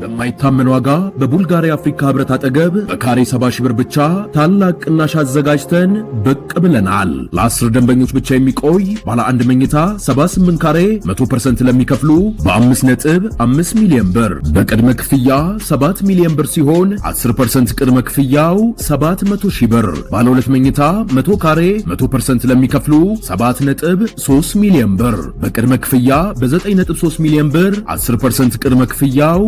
በማይታመን ዋጋ በቡልጋሪያ አፍሪካ ህብረት አጠገብ በካሬ 70 ሺህ ብር ብቻ ታላቅ ቅናሽ አዘጋጅተን ብቅ ብለናል። ለ10 ደንበኞች ብቻ የሚቆይ ባለ አንድ መኝታ 78 ካሬ 100% ለሚከፍሉ በ5.5 ሚሊዮን ብር በቅድመ ክፍያ 7 ሚሊዮን ብር ሲሆን 10% ቅድመ ክፍያው 700 ሺህ ብር። ባለ ሁለት መኝታ 100 ካሬ 100% ለሚከፍሉ 7.3 ሚሊዮን ብር በቅድመ ክፍያ በ9.3 ሚሊዮን ብር 10% ቅድመ ክፍያው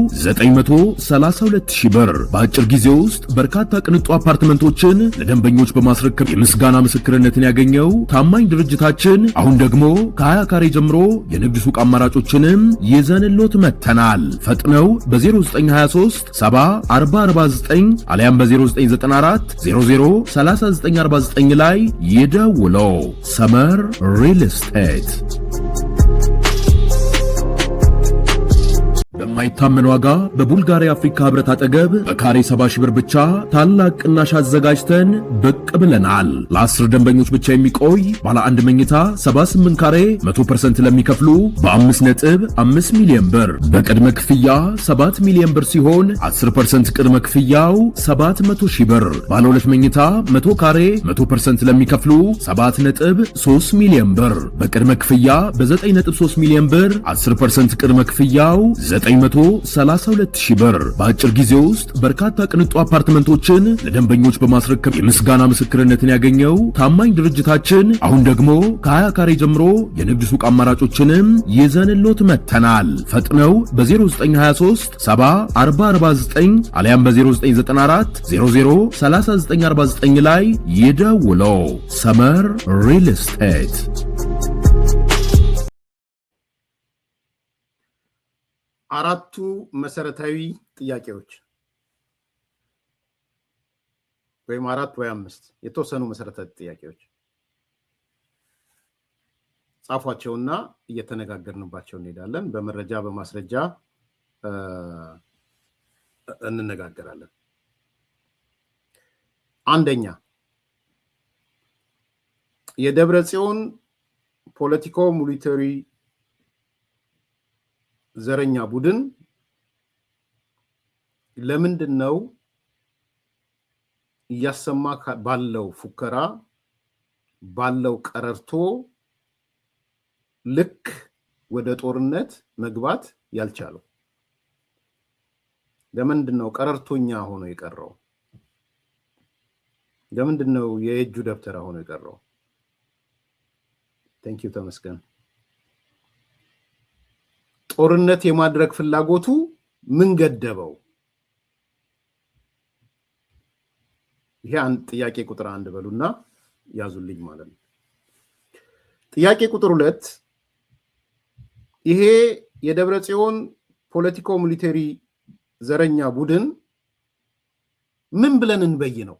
932 ሺህ ብር። በአጭር ጊዜ ውስጥ በርካታ ቅንጡ አፓርትመንቶችን ለደንበኞች በማስረከብ የምስጋና ምስክርነትን ያገኘው ታማኝ ድርጅታችን አሁን ደግሞ ከ20 ካሬ ጀምሮ የንግድ ሱቅ አማራጮችንም ይዘንሎት መጥተናል። ፈጥነው በ0923 70 4049 አሊያም በ0994 00 3949 ላይ ይደውለው። ሰመር ሪል ስቴት በማይታመን ዋጋ በቡልጋሪያ አፍሪካ ህብረት አጠገብ በካሬ 70 ሺህ ብር ብቻ ታላቅ ቅናሽ አዘጋጅተን ብቅ ብለናል። ለ10 ደንበኞች ብቻ የሚቆይ ባለ አንድ መኝታ 78 ካሬ 100% ለሚከፍሉ በ5.5 ሚሊዮን ብር በቅድመ ክፍያ 7 ሚሊዮን ብር ሲሆን 10% ቅድመ ክፍያው 700 ሺህ ብር። ባለ ሁለት መኝታ 100 ካሬ 100% ለሚከፍሉ 7.3 ሚሊዮን ብር በቅድመ ክፍያ በ9.3 ሚሊዮን ብር 10% ቅድመ ክፍያው 932 ሺህ ብር። በአጭር ጊዜ ውስጥ በርካታ ቅንጡ አፓርትመንቶችን ለደንበኞች በማስረከብ የምስጋና ምስክርነትን ያገኘው ታማኝ ድርጅታችን አሁን ደግሞ ከ20 ካሬ ጀምሮ የንግድ ሱቅ አማራጮችንም ይዘንሎት መጥተናል። ፈጥነው በ0923 70 4049 አሊያም በ0994 00 3949 ላይ ይደውለው። ሰመር ሪል ስቴት። አራቱ መሰረታዊ ጥያቄዎች ወይም አራት ወይ አምስት የተወሰኑ መሰረታዊ ጥያቄዎች ጻፏቸውና እየተነጋገርንባቸው እንሄዳለን። በመረጃ በማስረጃ እንነጋገራለን። አንደኛ፣ የደብረ ጽዮን ፖለቲኮ ሚሊተሪ ዘረኛ ቡድን ለምንድን ነው እያሰማ ባለው ፉከራ ባለው ቀረርቶ ልክ ወደ ጦርነት መግባት ያልቻለው? ለምንድን ነው ቀረርቶኛ ሆኖ የቀረው? ለምንድን ነው የእጁ ደብተራ ሆኖ የቀረው? ቴንክ ዩ ተመስገን። ጦርነት የማድረግ ፍላጎቱ ምን ገደበው? ይሄ አንድ ጥያቄ ቁጥር 1 በሉና ያዙልኝ ማለት ነው። ጥያቄ ቁጥር 2፣ ይሄ የደብረ ጽዮን ፖለቲኮ ሚሊተሪ ዘረኛ ቡድን ምን ብለን እንበይ ነው?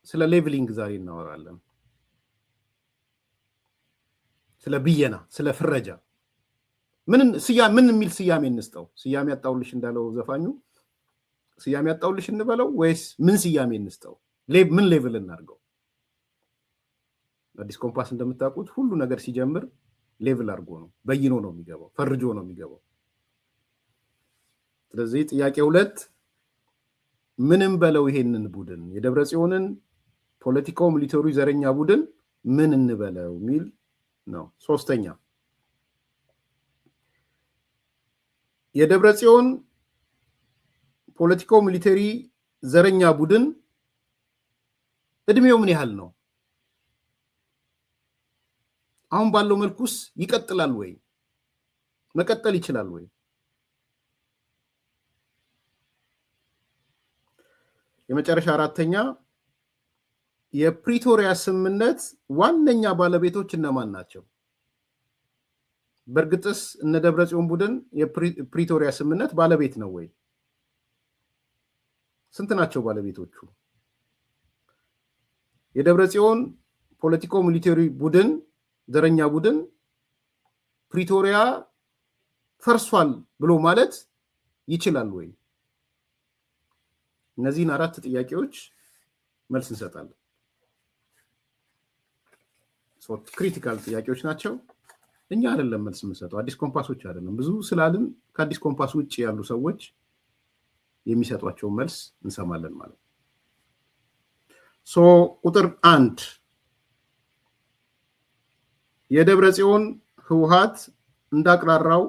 ስለ ሌቭሊንግ ዛሬ እናወራለን። ስለ ብየና፣ ስለ ፍረጃ ምን የሚል ስያሜ እንስጠው? ስያሜ ያጣውልሽ እንዳለው ዘፋኙ ስያሜ ያጣውልሽ እንበለው ወይስ ምን ስያሜ እንስጠው? ምን ሌቭል እናድርገው? አዲስ ኮምፓስ እንደምታውቁት ሁሉ ነገር ሲጀምር ሌቭል አድርጎ ነው፣ በይኖ ነው የሚገባው፣ ፈርጆ ነው የሚገባው። ስለዚህ ጥያቄ 2 ምንም በለው ይሄንን ቡድን የደብረ ጽዮንን ፖለቲኮ ሚሊተሪ ዘረኛ ቡድን ምን እንበለው ሚል ነው። ሶስተኛ፣ የደብረ ጽዮን ፖለቲኮ ሚሊተሪ ዘረኛ ቡድን እድሜው ምን ያህል ነው? አሁን ባለው መልኩስ ይቀጥላል ወይ? መቀጠል ይችላል ወይ? የመጨረሻ አራተኛ፣ የፕሪቶሪያ ስምምነት ዋነኛ ባለቤቶች እነማን ናቸው? በእርግጥስ እነ ደብረ ጽዮን ቡድን የፕሪቶሪያ ስምምነት ባለቤት ነው ወይ? ስንት ናቸው ባለቤቶቹ? የደብረ ጽዮን ፖለቲኮ ሚሊተሪ ቡድን ዘረኛ ቡድን ፕሪቶሪያ ፈርሷል ብሎ ማለት ይችላል ወይ? እነዚህን አራት ጥያቄዎች መልስ እንሰጣለን። ክሪቲካል ጥያቄዎች ናቸው። እኛ አይደለም መልስ የምንሰጠው፣ አዲስ ኮምፓሶች አይደለም። ብዙ ስላልን ከአዲስ ኮምፓስ ውጭ ያሉ ሰዎች የሚሰጧቸው መልስ እንሰማለን ማለት ነው። ቁጥር 1 የደብረ ጽዮን ህወሓት እንዳቅራራው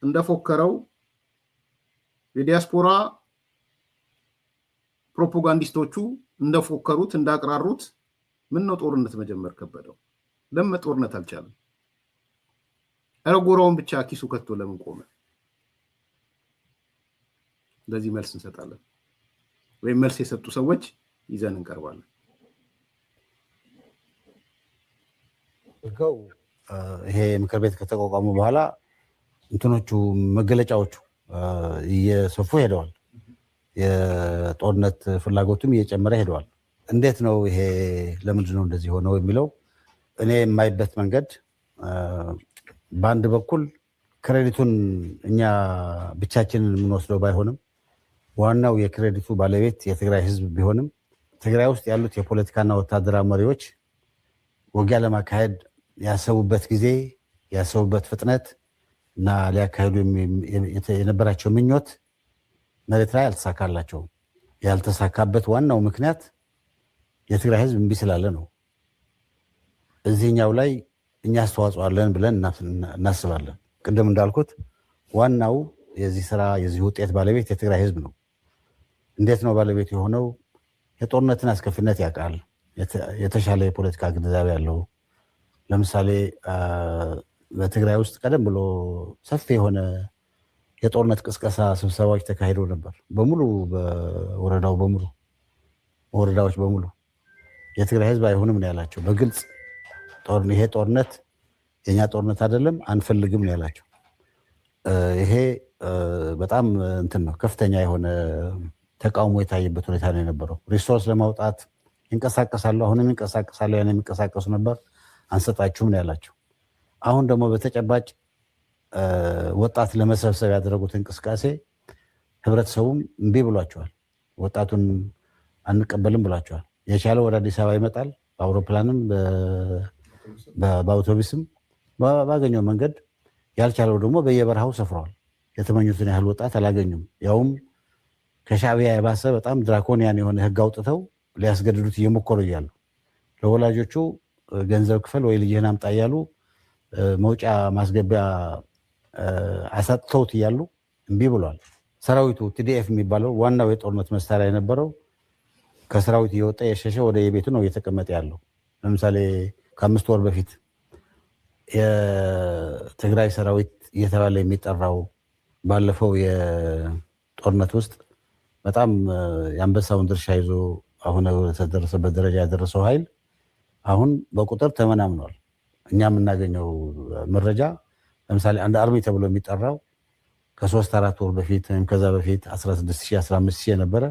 እንደፎከረው የዲያስፖራ ፕሮፓጋንዲስቶቹ እንደፎከሩት እንዳቅራሩት ምን ነው ጦርነት መጀመር ከበደው? ለምን ጦርነት አልቻለም? አረጎራውን ብቻ ኪሱ ከቶ ለምን ቆመ? ለዚህ መልስ እንሰጣለን ወይም መልስ የሰጡ ሰዎች ይዘን እንቀርባለን። ይሄ ምክር ቤት ከተቋቋሙ በኋላ እንትኖቹ መገለጫዎቹ እየሰፉ ሄደዋል። የጦርነት ፍላጎቱም እየጨመረ ሄደዋል። እንዴት ነው ይሄ? ለምንድን ነው እንደዚህ ሆነው የሚለው እኔ የማይበት መንገድ በአንድ በኩል ክሬዲቱን እኛ ብቻችንን የምንወስደው ባይሆንም ዋናው የክሬዲቱ ባለቤት የትግራይ ህዝብ ቢሆንም ትግራይ ውስጥ ያሉት የፖለቲካና ወታደራዊ መሪዎች ውጊያ ለማካሄድ ያሰቡበት ጊዜ፣ ያሰቡበት ፍጥነት እና ሊያካሄዱ የነበራቸው ምኞት መሬት ላይ አልተሳካላቸውም። ያልተሳካበት ዋናው ምክንያት የትግራይ ህዝብ እምቢ ስላለ ነው። እዚህኛው ላይ እኛ አስተዋጽኦ አለን ብለን እናስባለን። ቅድም እንዳልኩት ዋናው የዚህ ስራ የዚህ ውጤት ባለቤት የትግራይ ህዝብ ነው። እንዴት ነው ባለቤት የሆነው? የጦርነትን አስከፊነት ያውቃል። የተሻለ የፖለቲካ ግንዛቤ ያለው ለምሳሌ በትግራይ ውስጥ ቀደም ብሎ ሰፊ የሆነ የጦርነት ቅስቀሳ ስብሰባዎች ተካሂደው ነበር። በሙሉ በወረዳዎች በሙሉ የትግራይ ህዝብ አይሆንም ነው ያላቸው። በግልጽ ይሄ ጦርነት የኛ ጦርነት አይደለም፣ አንፈልግም ነው ያላቸው። ይሄ በጣም እንትን ነው፣ ከፍተኛ የሆነ ተቃውሞ የታየበት ሁኔታ ነው የነበረው። ሪሶርስ ለማውጣት ይንቀሳቀሳሉ፣ አሁንም ይንቀሳቀሳሉ፣ ያን የሚንቀሳቀሱ ነበር፣ አንሰጣችሁም ነው ያላቸው። አሁን ደግሞ በተጨባጭ ወጣት ለመሰብሰብ ያደረጉት እንቅስቃሴ ህብረተሰቡም እምቢ ብሏቸዋል። ወጣቱን አንቀበልም ብሏቸዋል። የቻለው ወደ አዲስ አበባ ይመጣል፣ በአውሮፕላንም በአውቶቡስም ባገኘው መንገድ፣ ያልቻለው ደግሞ በየበረሃው ሰፍረዋል። የተመኙትን ያህል ወጣት አላገኙም። ያውም ከሻዕቢያ የባሰ በጣም ድራኮኒያን የሆነ ህግ አውጥተው ሊያስገድዱት እየሞከሩ እያሉ ለወላጆቹ ገንዘብ ክፈል ወይ ልጅህን አምጣ እያሉ መውጫ ማስገቢያ አሳጥተውት እያሉ እምቢ ብሏል። ሰራዊቱ ቲዲኤፍ የሚባለው ዋናው የጦርነት መሳሪያ የነበረው ከሰራዊት እየወጣ የሸሸ ወደ የቤቱ ነው እየተቀመጠ ያለው። ለምሳሌ ከ5 ወር በፊት የትግራይ ሰራዊት እየተባለ የሚጠራው ባለፈው የጦርነት ውስጥ በጣም የአንበሳውን ድርሻ ይዞ አሁን ተደረሰበት ደረጃ ያደረሰው ኃይል አሁን በቁጥር ተመናምኗል። እኛ የምናገኘው መረጃ ለምሳሌ አንድ አርሚ ተብሎ የሚጠራው ከ3-4 ወር በፊት ወይም ከዛ በፊት 16,000 15,000 የነበረ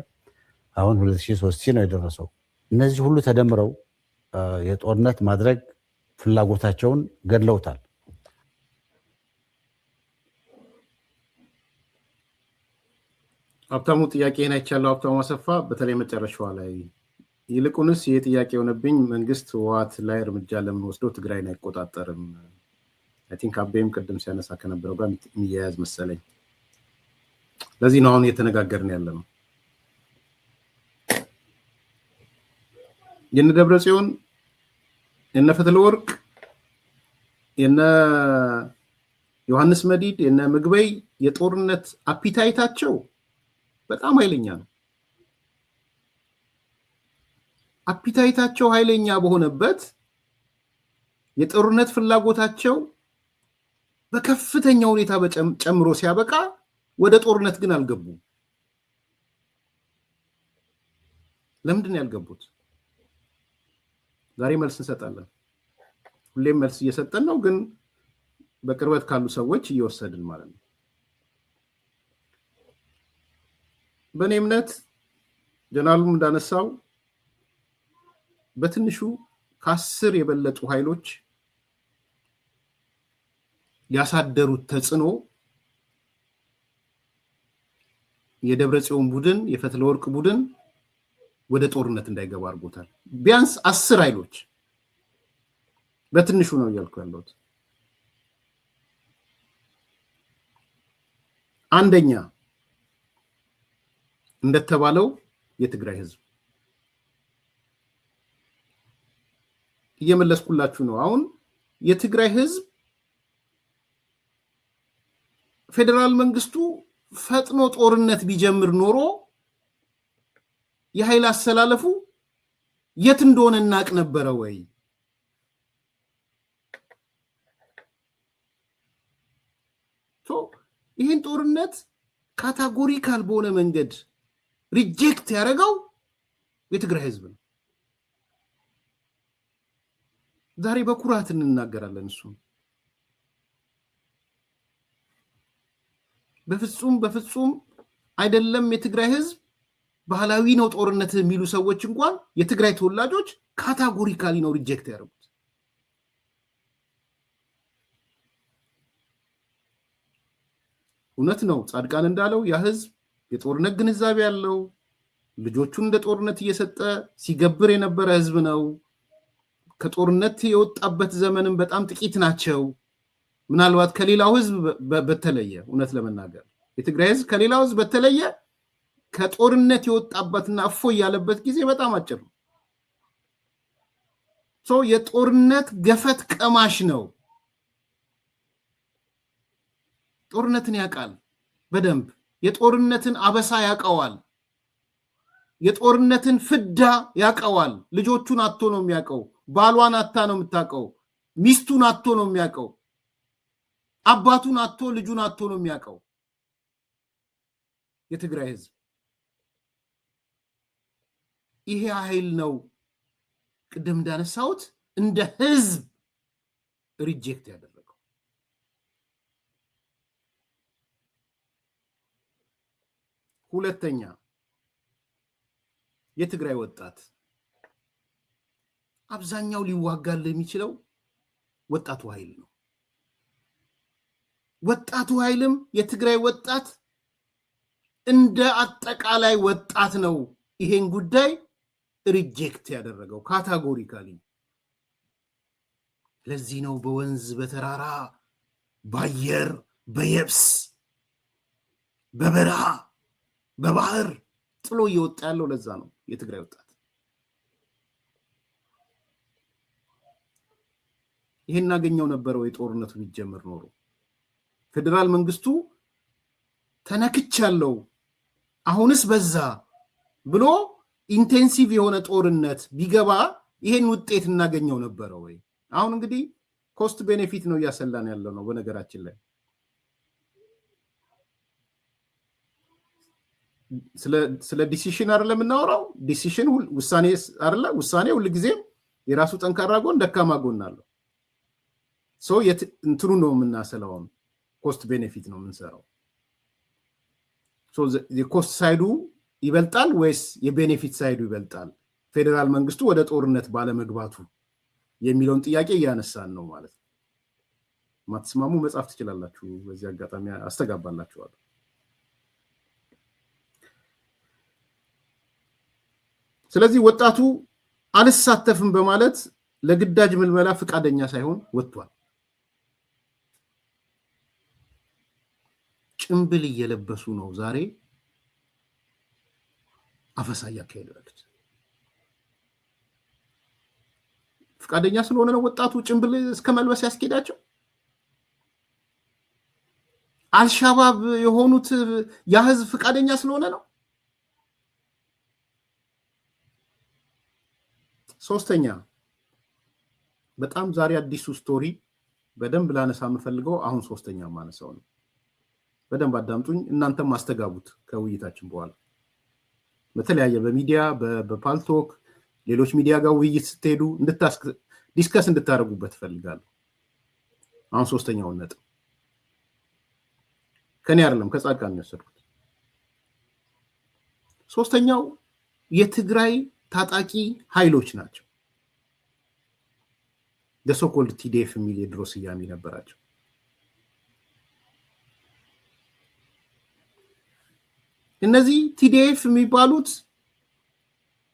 አሁን 2,000 3,000 ነው የደረሰው። እነዚህ ሁሉ ተደምረው የጦርነት ማድረግ ፍላጎታቸውን ገድለውታል። ሀብታሙ ጥያቄን አይቻለሁ። ሀብታሙ አሰፋ በተለይ መጨረሻዋ ላይ ይልቁንስ ይህ ጥያቄ የሆነብኝ መንግስት ህወሓት ላይ እርምጃ ለምን ወስዶ ትግራይን አይቆጣጠርም? አይ ቲንክ አቤም ቅድም ሲያነሳ ከነበረው ጋር የሚያያዝ መሰለኝ። ለዚህ ነው አሁን እየተነጋገርን ያለ ነው። የነ ደብረ ጽዮን የነ ፈትለወርቅ የነ ዮሐንስ መዲድ የነ ምግበይ የጦርነት አፒታይታቸው በጣም ኃይለኛ ነው። አፒታይታቸው ኃይለኛ በሆነበት የጦርነት ፍላጎታቸው በከፍተኛ ሁኔታ ጨምሮ ሲያበቃ ወደ ጦርነት ግን አልገቡም። ለምንድን ነው ያልገቡት? ዛሬ መልስ እንሰጣለን። ሁሌም መልስ እየሰጠን ነው፣ ግን በቅርበት ካሉ ሰዎች እየወሰድን ማለት ነው። በእኔ እምነት ጀነራሉም እንዳነሳው በትንሹ ከ10 የበለጡ ኃይሎች ያሳደሩት ተጽዕኖ የደብረ ጽዮን ቡድን የፈትለወርቅ ቡድን ወደ ጦርነት እንዳይገባ አድርጎታል። ቢያንስ 10 ኃይሎች በትንሹ ነው እያልኩ ያለሁት። አንደኛ እንደተባለው የትግራይ ህዝብ እየመለስኩላችሁ ነው። አሁን የትግራይ ህዝብ ፌደራል መንግስቱ ፈጥኖ ጦርነት ቢጀምር ኖሮ የኃይል አሰላለፉ የት እንደሆነ እናቅ ነበረ ወይ? ይህን ጦርነት ካታጎሪካል በሆነ መንገድ ሪጀክት ያደረገው የትግራይ ህዝብ ነው። ዛሬ በኩራት እንናገራለን። እሱ በፍጹም አይደለም። የትግራይ ህዝብ ባህላዊ ነው ጦርነት የሚሉ ሰዎች እንኳን የትግራይ ተወላጆች ካታጎሪካሊ ነው ሪጀክት ያደረጉት። እውነት ነው ጻድቃን እንዳለው ያ ህዝብ የጦርነት ግንዛቤ ያለው ልጆቹን እንደ ጦርነት እየሰጠ ሲገብር የነበረ ህዝብ ነው። ከጦርነት የወጣበት ዘመንም በጣም ጥቂት ናቸው። ምናልባት ከሌላው ህዝብ በተለየ እውነት ለመናገር የትግራይ ህዝብ ከሌላው ህዝብ በተለየ ከጦርነት የወጣበትና እፎይ ያለበት ጊዜ በጣም አጭር ነው። የጦርነት ገፈት ቀማሽ ነው። ጦርነትን ያውቃል በደንብ። የጦርነትን አበሳ ያውቀዋል። የጦርነትን ፍዳ ያውቀዋል። ልጆቹን አጥቶ ነው የሚያውቀው። ባሏን አጥታ ነው የምታውቀው። ሚስቱን አጥቶ ነው የሚያውቀው። አባቱን አጥቶ ልጁን አጥቶ ነው የሚያውቀው የትግራይ ህዝብ። ይሄ ኃይል ነው ቅድም እንዳነሳሁት እንደ ህዝብ ሪጀክት ያደረገው። ሁለተኛ የትግራይ ወጣት አብዛኛው ሊዋጋል የሚችለው ወጣቱ ኃይል ነው። ወጣቱ ኃይልም የትግራይ ወጣት እንደ አጠቃላይ ወጣት ነው ይሄን ጉዳይ ሪጀክት ያደረገው ካታጎሪካሊ። ለዚህ ነው በወንዝ በተራራ በአየር በየብስ በበረሃ በባህር ጥሎ እየወጣ ያለው። ለዛ ነው የትግራይ ወጣት ይሄን እናገኘው ነበረው። የጦርነቱ ቢጀምር ኖሮ ፌደራል መንግስቱ ተነክቻለው አሁንስ በዛ ብሎ ኢንቴንሲቭ የሆነ ጦርነት ቢገባ ይሄን ውጤት እናገኘው ነበረው ወይ? አሁን እንግዲህ ኮስት ቤኔፊት ነው እያሰላን ያለው ነው። በነገራችን ላይ ስለ ዲሲሽን አይደለም የምናወራው። ዲሲሽን ውሳኔ አይደለ? ውሳኔ ሁልጊዜም የራሱ ጠንካራ ጎን ደካማ ጎን አለው። እንትኑ ነው የምናሰላው። ኮስት ቤኔፊት ነው የምንሰራው። የኮስት ሳይዱ ይበልጣል ወይስ የቤኔፊት ሳይዱ ይበልጣል? ፌደራል መንግስቱ ወደ ጦርነት ባለመግባቱ የሚለውን ጥያቄ እያነሳን ነው ማለት ነው። ማትስማሙ መጻፍ ትችላላችሁ። በዚህ አጋጣሚ አስተጋባላችኋለሁ። ስለዚህ ወጣቱ አልሳተፍም በማለት ለግዳጅ ምልመላ ፍቃደኛ ሳይሆን ወጥቷል። ጭምብል እየለበሱ ነው ዛሬ አፈሳ እያካሄዱ ያሉት። ፍቃደኛ ስለሆነ ነው ወጣቱ ጭምብል እስከ መልበስ ያስኬዳቸው። አልሻባብ የሆኑት ያ ህዝብ ፍቃደኛ ስለሆነ ነው። ሶስተኛ በጣም ዛሬ አዲሱ ስቶሪ በደንብ ላነሳ የምፈልገው አሁን ሶስተኛ ማነሳው ነው። በደንብ አዳምጡኝ፣ እናንተም ማስተጋቡት ከውይይታችን በኋላ በተለያየ በሚዲያ በፓልቶክ ሌሎች ሚዲያ ጋር ውይይት ስትሄዱ ዲስከስ እንድታደርጉበት እፈልጋለሁ። አሁን ሶስተኛውን ነጥብ ከኔ አይደለም ከጻድቃን የወሰድኩት። ሶስተኛው የትግራይ ታጣቂ ኃይሎች ናቸው። ደሶኮልድ ቲዲኤፍ የሚል የድሮ ስያሜ ነበራቸው። እነዚህ ቲዲኤፍ የሚባሉት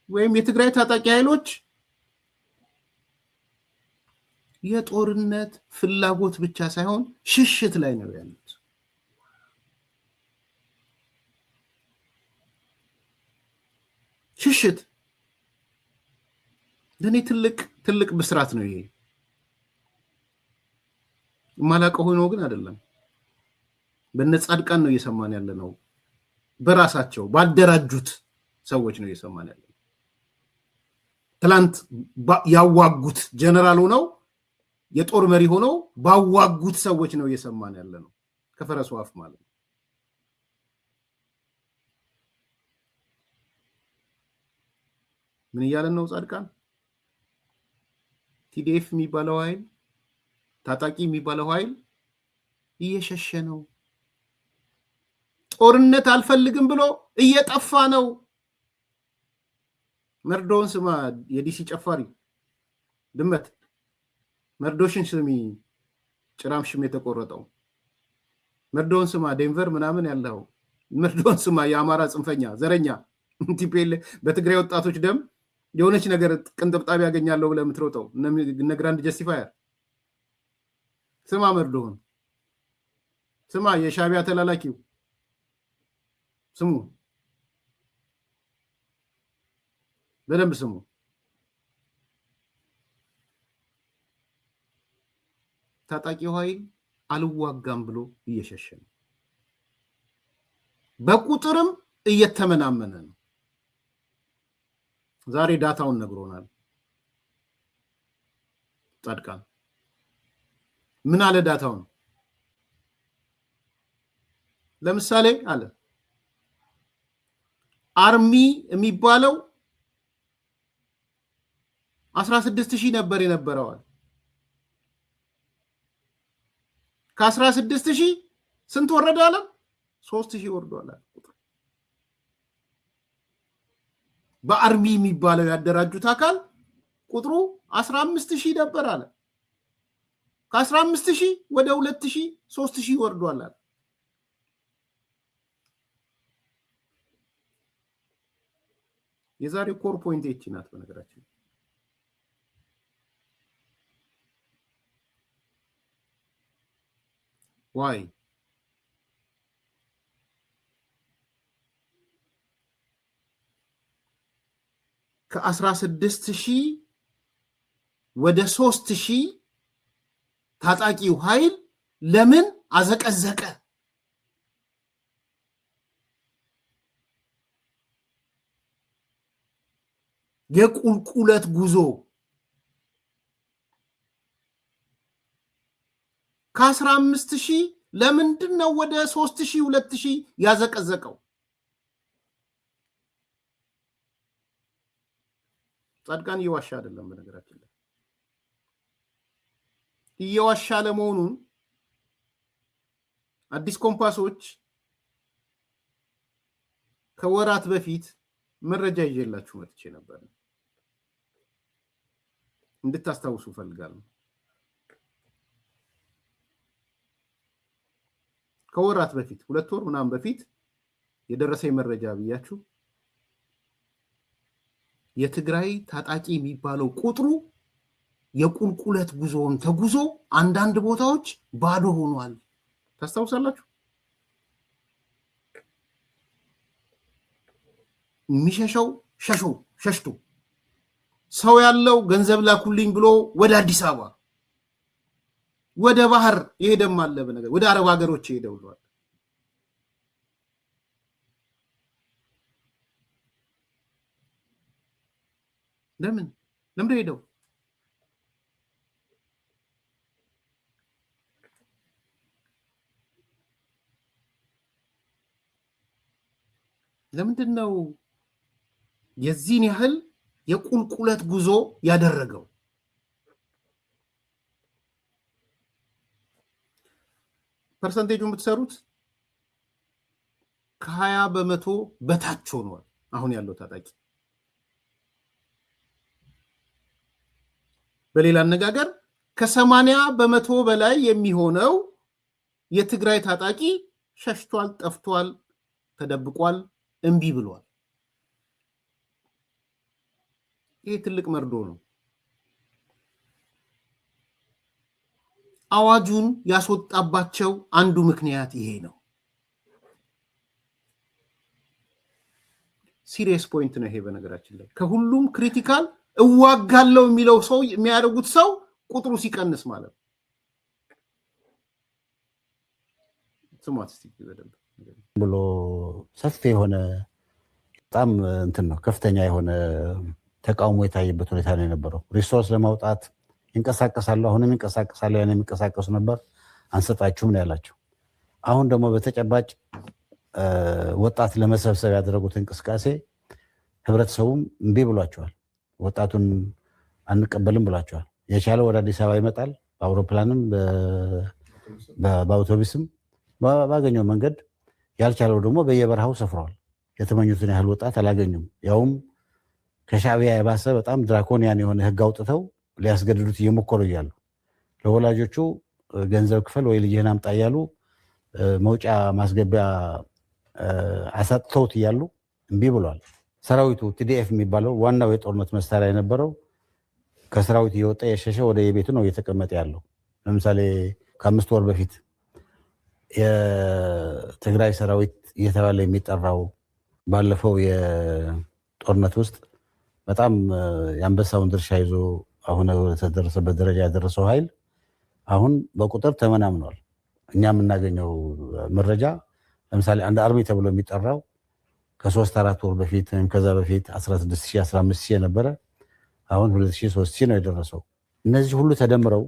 ወይም የትግራይ ታጣቂ ኃይሎች የጦርነት ፍላጎት ብቻ ሳይሆን ሽሽት ላይ ነው ያሉት። ሽሽት ለኔ ትልቅ ብስራት ነው። ይሄ ማላቀው ሆኖ ግን አይደለም። በነጻድቃን ነው እየሰማን ያለ ነው። በራሳቸው ባደራጁት ሰዎች ነው እየሰማን ያለ ነው። ትላንት ያዋጉት ጀነራል ሆነው የጦር መሪ ሆነው ባዋጉት ሰዎች ነው እየሰማን ያለ ነው። ከፈረሱ አፍ ማለት ነው። ምን እያለን ነው? ጻድቃን ቲዲኤፍ የሚባለው ኃይል ታጣቂ የሚባለው ኃይል እየሸሸ ነው። ጦርነት አልፈልግም ብሎ እየጠፋ ነው። መርዶን ስማ፣ የዲሲ ጨፋሪ ድመት መርዶሽን ስሚ፣ ጭራምሽም የተቆረጠው መርዶን ስማ፣ ዴንቨር ምናምን ያለው መርዶን ስማ፣ የአማራ ጽንፈኛ ዘረኛ ቲፒኤል በትግራይ ወጣቶች ደም የሆነች ነገር ቅንጥብጣቢ ያገኛለሁ ብለህ የምትሮጠው እነ ግራንድ ጀስቲፋየር ስማ፣ መርዶን ስማ፣ የሻቢያ ተላላኪው ስሙ፣ በደንብ ስሙ። ታጣቂው ኃይል አልዋጋም ብሎ እየሸሸ ነው። በቁጥርም እየተመናመነ ነው። ዛሬ ዳታውን ነግሮናል። ጻድቃን ምን አለ? ዳታውን ለምሳሌ አለ አርሚ የሚባለው 16,000 ነበር የነበረዋል። ከ16,000 ስንት ወረደ አለ? 3,000 ወርዷል። በአርሚ የሚባለው ያደራጁት አካል ቁጥሩ 15,000 ነበር አለ። ከ15,000 ወደ 2,000 3,000 ወርዷል አለ። የዛሬው ኮር ፖይንት እቺ ናት። በነገራችን ዋይ ከ16,000 ወደ 3,000 ታጣቂው ኃይል ለምን አዘቀዘቀ? የቁልቁለት ጉዞ ከ15,000 ለምንድን ነው ወደ 3,000 2,000 ያዘቀዘቀው? ጻድቃን እየዋሻ አይደለም። በነገራችን ላይ እየዋሻ ለመሆኑን አዲስ ኮምፓሶች ከወራት በፊት መረጃ ይዤላችሁ መጥቼ ነበር። እንድታስታውሱ ፈልጋለሁ። ከወራት በፊት 2 ወር ምናምን በፊት የደረሰኝ መረጃ ብያችሁ የትግራይ ታጣቂ የሚባለው ቁጥሩ የቁልቁለት ጉዞውን ተጉዞ አንዳንድ ቦታዎች ባዶ ሆኗል። ታስታውሳላችሁ? የሚሸሸው ሸሽቶ ሰው ያለው ገንዘብ ላኩልኝ ብሎ ወደ አዲስ አበባ ወደ ባህር የሄደም አለ። በነገር ወደ አረብ ሀገሮች የሄደው ብሏል። ለምን ሄደው? ለምንድን ነው የዚህን ያህል የቁልቁለት ጉዞ ያደረገው? ፐርሰንቴጁን ብትሰሩት ከ20% በታች ሆኗል አሁን ያለው ታጣቂ። በሌላ አነጋገር ከ80% በላይ የሚሆነው የትግራይ ታጣቂ ሸሽቷል፣ ጠፍቷል፣ ተደብቋል፣ እምቢ ብሏል። ይሄ ትልቅ መርዶ ነው። አዋጁን ያስወጣባቸው አንዱ ምክንያት ይሄ ነው። ሲሪየስ ፖይንት ነው ይሄ በነገራችን ላይ ከሁሉም ክሪቲካል እዋጋለው የሚለው ሰው የሚያደርጉት ሰው ቁጥሩ ሲቀንስ ማለት ስማት እስቲ በደንብ ብሎ ሰፊ የሆነ በጣም እንትን ነው ከፍተኛ የሆነ ተቃውሞ የታየበት ሁኔታ ነው የነበረው። ሪሶርስ ለማውጣት ይንቀሳቀሳሉ፣ አሁንም ይንቀሳቀሳሉ፣ ያኔ የሚንቀሳቀሱ ነበር፣ አንሰጣችሁም ነው ያላቸው። አሁን ደግሞ በተጨባጭ ወጣት ለመሰብሰብ ያደረጉት እንቅስቃሴ ህብረተሰቡም እምቢ ብሏቸዋል። ወጣቱን አንቀበልም ብሏቸዋል። የቻለው ወደ አዲስ አበባ ይመጣል፣ በአውሮፕላንም በአውቶቡስም ባገኘው መንገድ፣ ያልቻለው ደግሞ በየበረሃው ሰፍረዋል። የተመኙትን ያህል ወጣት አላገኙም። ያውም ከሻዕቢያ የባሰ በጣም ድራኮኒያን የሆነ ህግ አውጥተው ሊያስገድዱት እየሞከሩ እያሉ ለወላጆቹ ገንዘብ ክፈል ወይ ልጅህን አምጣ እያሉ መውጫ ማስገቢያ አሳጥተውት እያሉ እምቢ ብሏል። ሰራዊቱ ቲዲኤፍ የሚባለው ዋናው የጦርነት መሳሪያ የነበረው ከሰራዊት እየወጣ የሸሸ ወደ የቤቱ ነው እየተቀመጠ ያለው። ለምሳሌ ከ5 ወር በፊት የትግራይ ሰራዊት እየተባለ የሚጠራው ባለፈው የጦርነት ውስጥ በጣም የአንበሳውን ድርሻ ይዞ አሁን ተደረሰበት ደረጃ ያደረሰው ኃይል አሁን በቁጥር ተመናምኗል። እኛ የምናገኘው መረጃ ለምሳሌ አንድ አርሚ ተብሎ የሚጠራው ከ3-4 ወር በፊት ወይም ከዛ በፊት 16,000 15,000 የነበረ አሁን 2,000 3,000 ነው የደረሰው። እነዚህ ሁሉ ተደምረው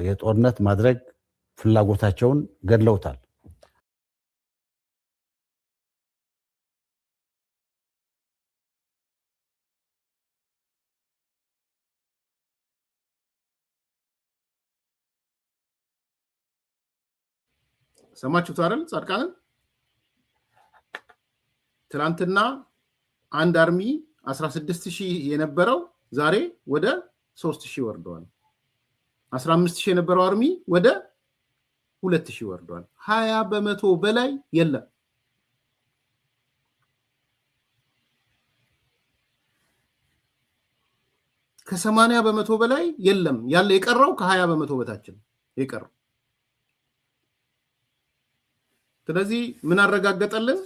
የጦርነት ማድረግ ፍላጎታቸውን ገድለውታል። ሰማችሁት አይደል? ጻድቃንን ትላንትና አንድ አርሚ 16,000 የነበረው ዛሬ ወደ 3,000 ወርዷል። 15,000 የነበረው አርሚ ወደ 2,000 ወርዷል። 20% በላይ የለም። ከ80% በላይ የለም። ያለ የቀረው ከ20% በታች ነው የቀረው። ስለዚህ ምን አረጋገጠልን?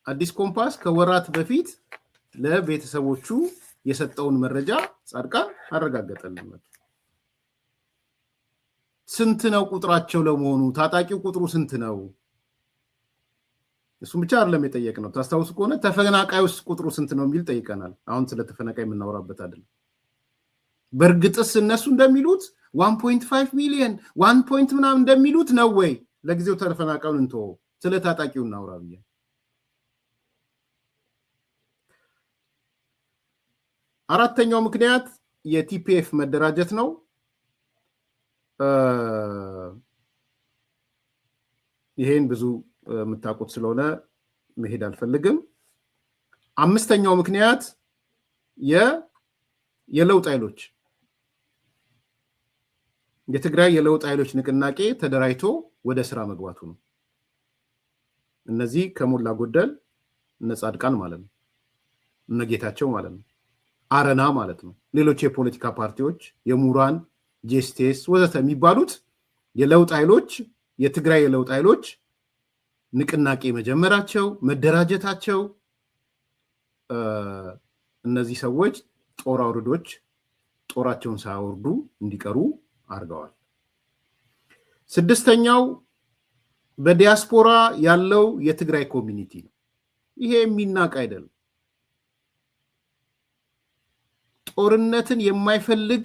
አዲስ ኮምፓስ ከወራት በፊት ለቤተሰቦቹ የሰጠውን መረጃ ጻድቃን አረጋገጠልን። ስንት ነው ቁጥራቸው ለመሆኑ? ታጣቂው ቁጥሩ ስንት ነው? እሱም ብቻ አይደለም የጠየቅነው። ታስታውሱ ከሆነ ተፈናቃዩስ ቁጥሩ ስንት ነው የሚል ጠይቀናል። አሁን ስለ ተፈናቃይ የምናወራበት አይደለም። በእርግጥስ እነሱ እንደሚሉት 1.5 ሚሊዮን 1 ምናምን እንደሚሉት ነው ወይ? ለጊዜው ተፈናቃዩን እንተወው፣ ስለ ታጣቂው እናውራ ብዬ። አራተኛው ምክንያት የቲፒኤፍ መደራጀት ነው። ይሄን ብዙ የምታውቁት ስለሆነ መሄድ አልፈልግም። አምስተኛው ምክንያት የለውጥ ኃይሎች የትግራይ የለውጥ ኃይሎች ንቅናቄ ተደራጅቶ ወደ ስራ መግባቱ ነው። እነዚህ ከሞላ ጎደል እነ ጻድቃን ማለት ነው፣ እነ ጌታቸው ማለት ነው፣ አረና ማለት ነው፣ ሌሎች የፖለቲካ ፓርቲዎች፣ የምሁራን ጄስቴስ ወዘተ የሚባሉት የለውጥ ኃይሎች የትግራይ የለውጥ ኃይሎች ንቅናቄ መጀመራቸው መደራጀታቸው እነዚህ ሰዎች ጦር አውርዶች ጦራቸውን ሳያወርዱ እንዲቀሩ አድርገዋል። ስድስተኛው በዲያስፖራ ያለው የትግራይ ኮሚኒቲ ነው። ይሄ የሚናቅ አይደለም። ጦርነትን የማይፈልግ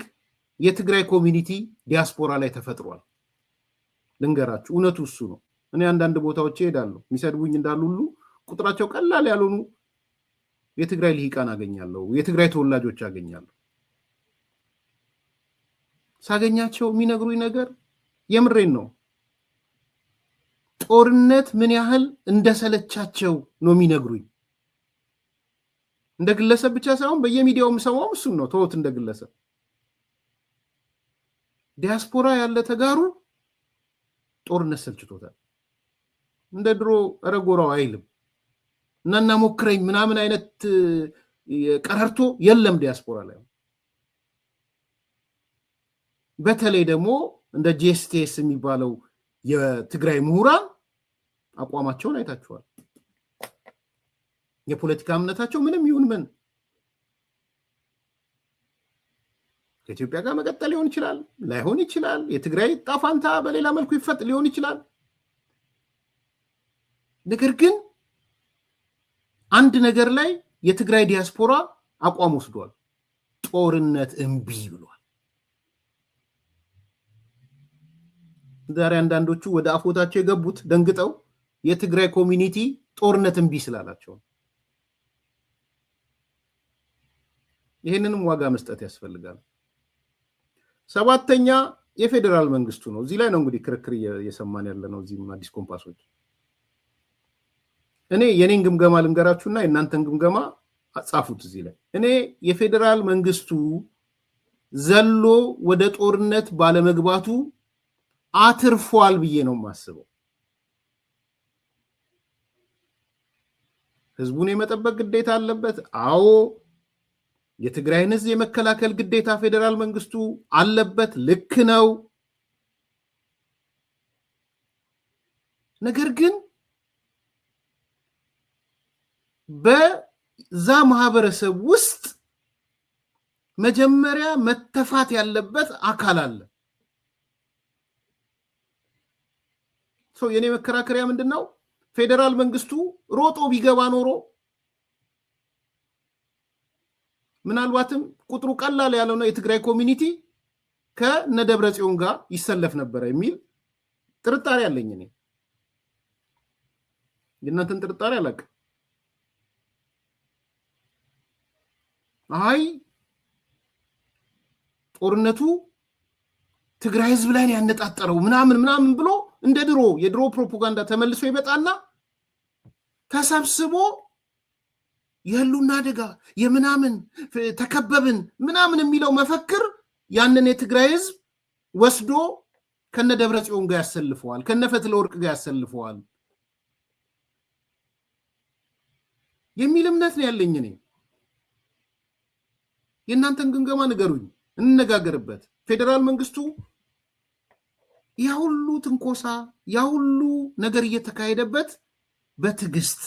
የትግራይ ኮሚኒቲ ዲያስፖራ ላይ ተፈጥሯል። ልንገራችሁ፣ እውነቱ እሱ ነው። እኔ አንዳንድ ቦታዎች እሄዳለሁ፣ የሚሰድቡኝ እንዳሉ ሁሉ ቁጥራቸው ቀላል ያልሆኑ የትግራይ ልሂቃን አገኛለሁ፣ የትግራይ ተወላጆች አገኛለሁ። ሳገኛቸው የሚነግሩኝ ነገር የምሬን ነው። ጦርነት ምን ያህል እንደሰለቻቸው ነው የሚነግሩኝ። እንደ ግለሰብ ብቻ ሳይሆን በየሚዲያው የምሰማው እሱን ነው። ተወት እንደ ግለሰብ። ዲያስፖራ ያለ ተጋሩ ጦርነት ሰልችቶታል። እንደ ድሮ ረጎራው አይልም እና ሞክረኝ ምናምን አይነት ቀረርቶ የለም ዲያስፖራ ላይ። በተለይ ደግሞ እንደ ጄስቴስ የሚባለው የትግራይ ምሁራን አቋማቸውን አይታችኋል። የፖለቲካ እምነታቸው ምንም ይሁን ምን ከኢትዮጵያ ጋር መቀጠል ሊሆን ይችላል፣ ላይሆን ይችላል። የትግራይ ጣፋንታ በሌላ መልኩ ይፈጥ ሊሆን ይችላል። ነገር ግን አንድ ነገር ላይ የትግራይ ዲያስፖራ አቋም ወስዷል። ጦርነት እምቢ ብሏል። ዛሬ አንዳንዶቹ ወደ አፎታቸው የገቡት ደንግጠው የትግራይ ኮሚኒቲ ጦርነት እምቢ ስላላቸው። ይህንንም ዋጋ መስጠት ያስፈልጋል። ሰባተኛ የፌዴራል መንግስቱ ነው። እዚህ ላይ ነው እንግዲህ ክርክር እየሰማን ያለ ነው። እዚህም አዲስ ኮምፓሶች እኔ የኔን ግምገማ ልንገራችሁና የእናንተን ግምገማ ጻፉት እዚህ ላይ። እኔ የፌዴራል መንግስቱ ዘሎ ወደ ጦርነት ባለመግባቱ አትርፏል ብዬ ነው የማስበው። ህዝቡን የመጠበቅ ግዴታ አለበት። አዎ የትግራይን ህዝብ የመከላከል ግዴታ ፌዴራል መንግስቱ አለበት። ልክ ነው። ነገር ግን በዛ ማህበረሰብ ውስጥ መጀመሪያ መተፋት ያለበት አካል አለ። የኔ መከራከሪያ ምንድነው? ፌዴራል መንግስቱ ሮጦ ቢገባ ኖሮ ምናልባትም ቁጥሩ ቀላል ያለው ነው የትግራይ ኮሚኒቲ ከነደብረጽዮን ጋር ይሰለፍ ነበር የሚል ጥርጣሬ አለኝ። እኔ የእናንተን ጥርጣሬ አላውቅም። አይ ጦርነቱ ትግራይ ህዝብ ላይ ያነጣጠረው ምናምን ብሎ እንደ የድሮ ፕሮፓጋንዳ ተመልሶ ይመጣና ተሰብስቦ የህልውና አደጋ የምናምን ተከበብን ምናምን የሚለው መፈክር ያንን የትግራይ ህዝብ ወስዶ ከነ ደብረጽዮን ጋር ያሰልፈዋል፣ ከነ ፈትለወርቅ ጋር ያሰልፈዋል የሚል እምነት ነው ያለኝ። እኔ የእናንተን ግምገማ ንገሩኝ፣ እንነጋገርበት። ፌዴራል መንግስቱ ያ ሁሉ ትንኮሳ ያ ሁሉ ነገር እየተካሄደበት በትዕግስት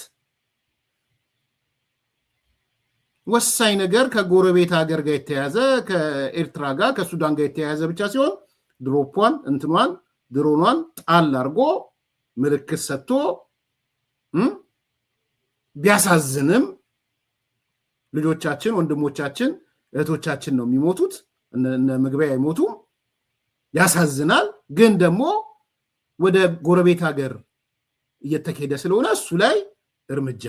ወሳኝ ነገር ከጎረቤት ሀገር ጋር የተያዘ ከኤርትራ ጋር ከሱዳን ጋር የተያዘ ብቻ ሲሆን ድሮፓን እንትኗን ድሮኗን ጣል አድርጎ ምልክት ሰጥቶ ቢያሳዝንም ልጆቻችን ወንድሞቻችን እህቶቻችን ነው የሚሞቱት፣ እነ ምግበይ አይሞቱም። ያሳዝናል። ግን ደግሞ ወደ ጎረቤት ሀገር እየተካሄደ ስለሆነ እሱ ላይ እርምጃ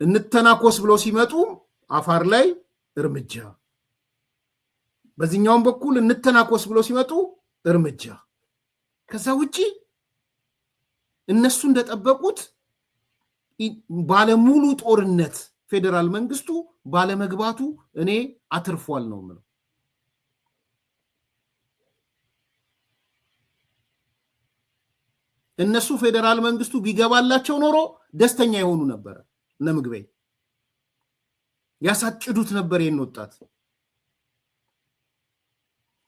እንተናኮስ ብሎ ሲመጡ አፋር ላይ እርምጃ፣ በዚህኛውም በኩል እንተናኮስ ብሎ ሲመጡ እርምጃ። ከዛ ውጪ እነሱ እንደጠበቁት ባለሙሉ ጦርነት ፌዴራል መንግስቱ ባለመግባቱ እኔ አትርፏል ነው የምለው። እነሱ ፌዴራል መንግስቱ ቢገባላቸው ኖሮ ደስተኛ የሆኑ ነበር። እነ ምግበይ ያሳጭዱት ነበር ይሄን ወጣት።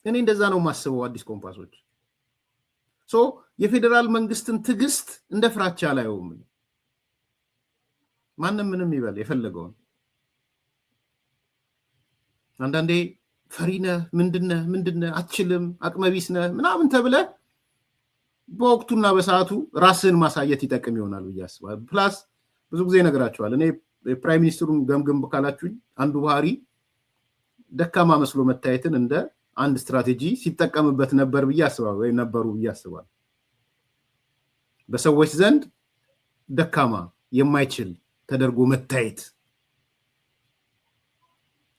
እኔ እንደዛ ነው የማስበው። አዲስ ኮምፓሶች የፌዴራል መንግስትን ትዕግስት እንደ ፍራቻ አላየውም። ማንም ምንም ይበል የፈለገውን። አንዳንዴ ፈሪነህ ምንድነህ አትችልም አቅመቢስ ነህ ምናምን ተብለህ በወቅቱና በሰዓቱ ራስን ማሳየት ይጠቅም ይሆናል ብዬ አስባለሁ። ፕላስ ብዙ ጊዜ ነገራቸዋል። እኔ ፕራይም ሚኒስትሩን ገምገም ካላችሁኝ አንዱ ባህሪ ደካማ መስሎ መታየትን እንደ አንድ ስትራቴጂ ሲጠቀምበት ነበር ብዬ አስባለሁ፣ ወይ ነበሩ ብዬ አስባለሁ። በሰዎች ዘንድ ደካማ የማይችል ተደርጎ መታየት፣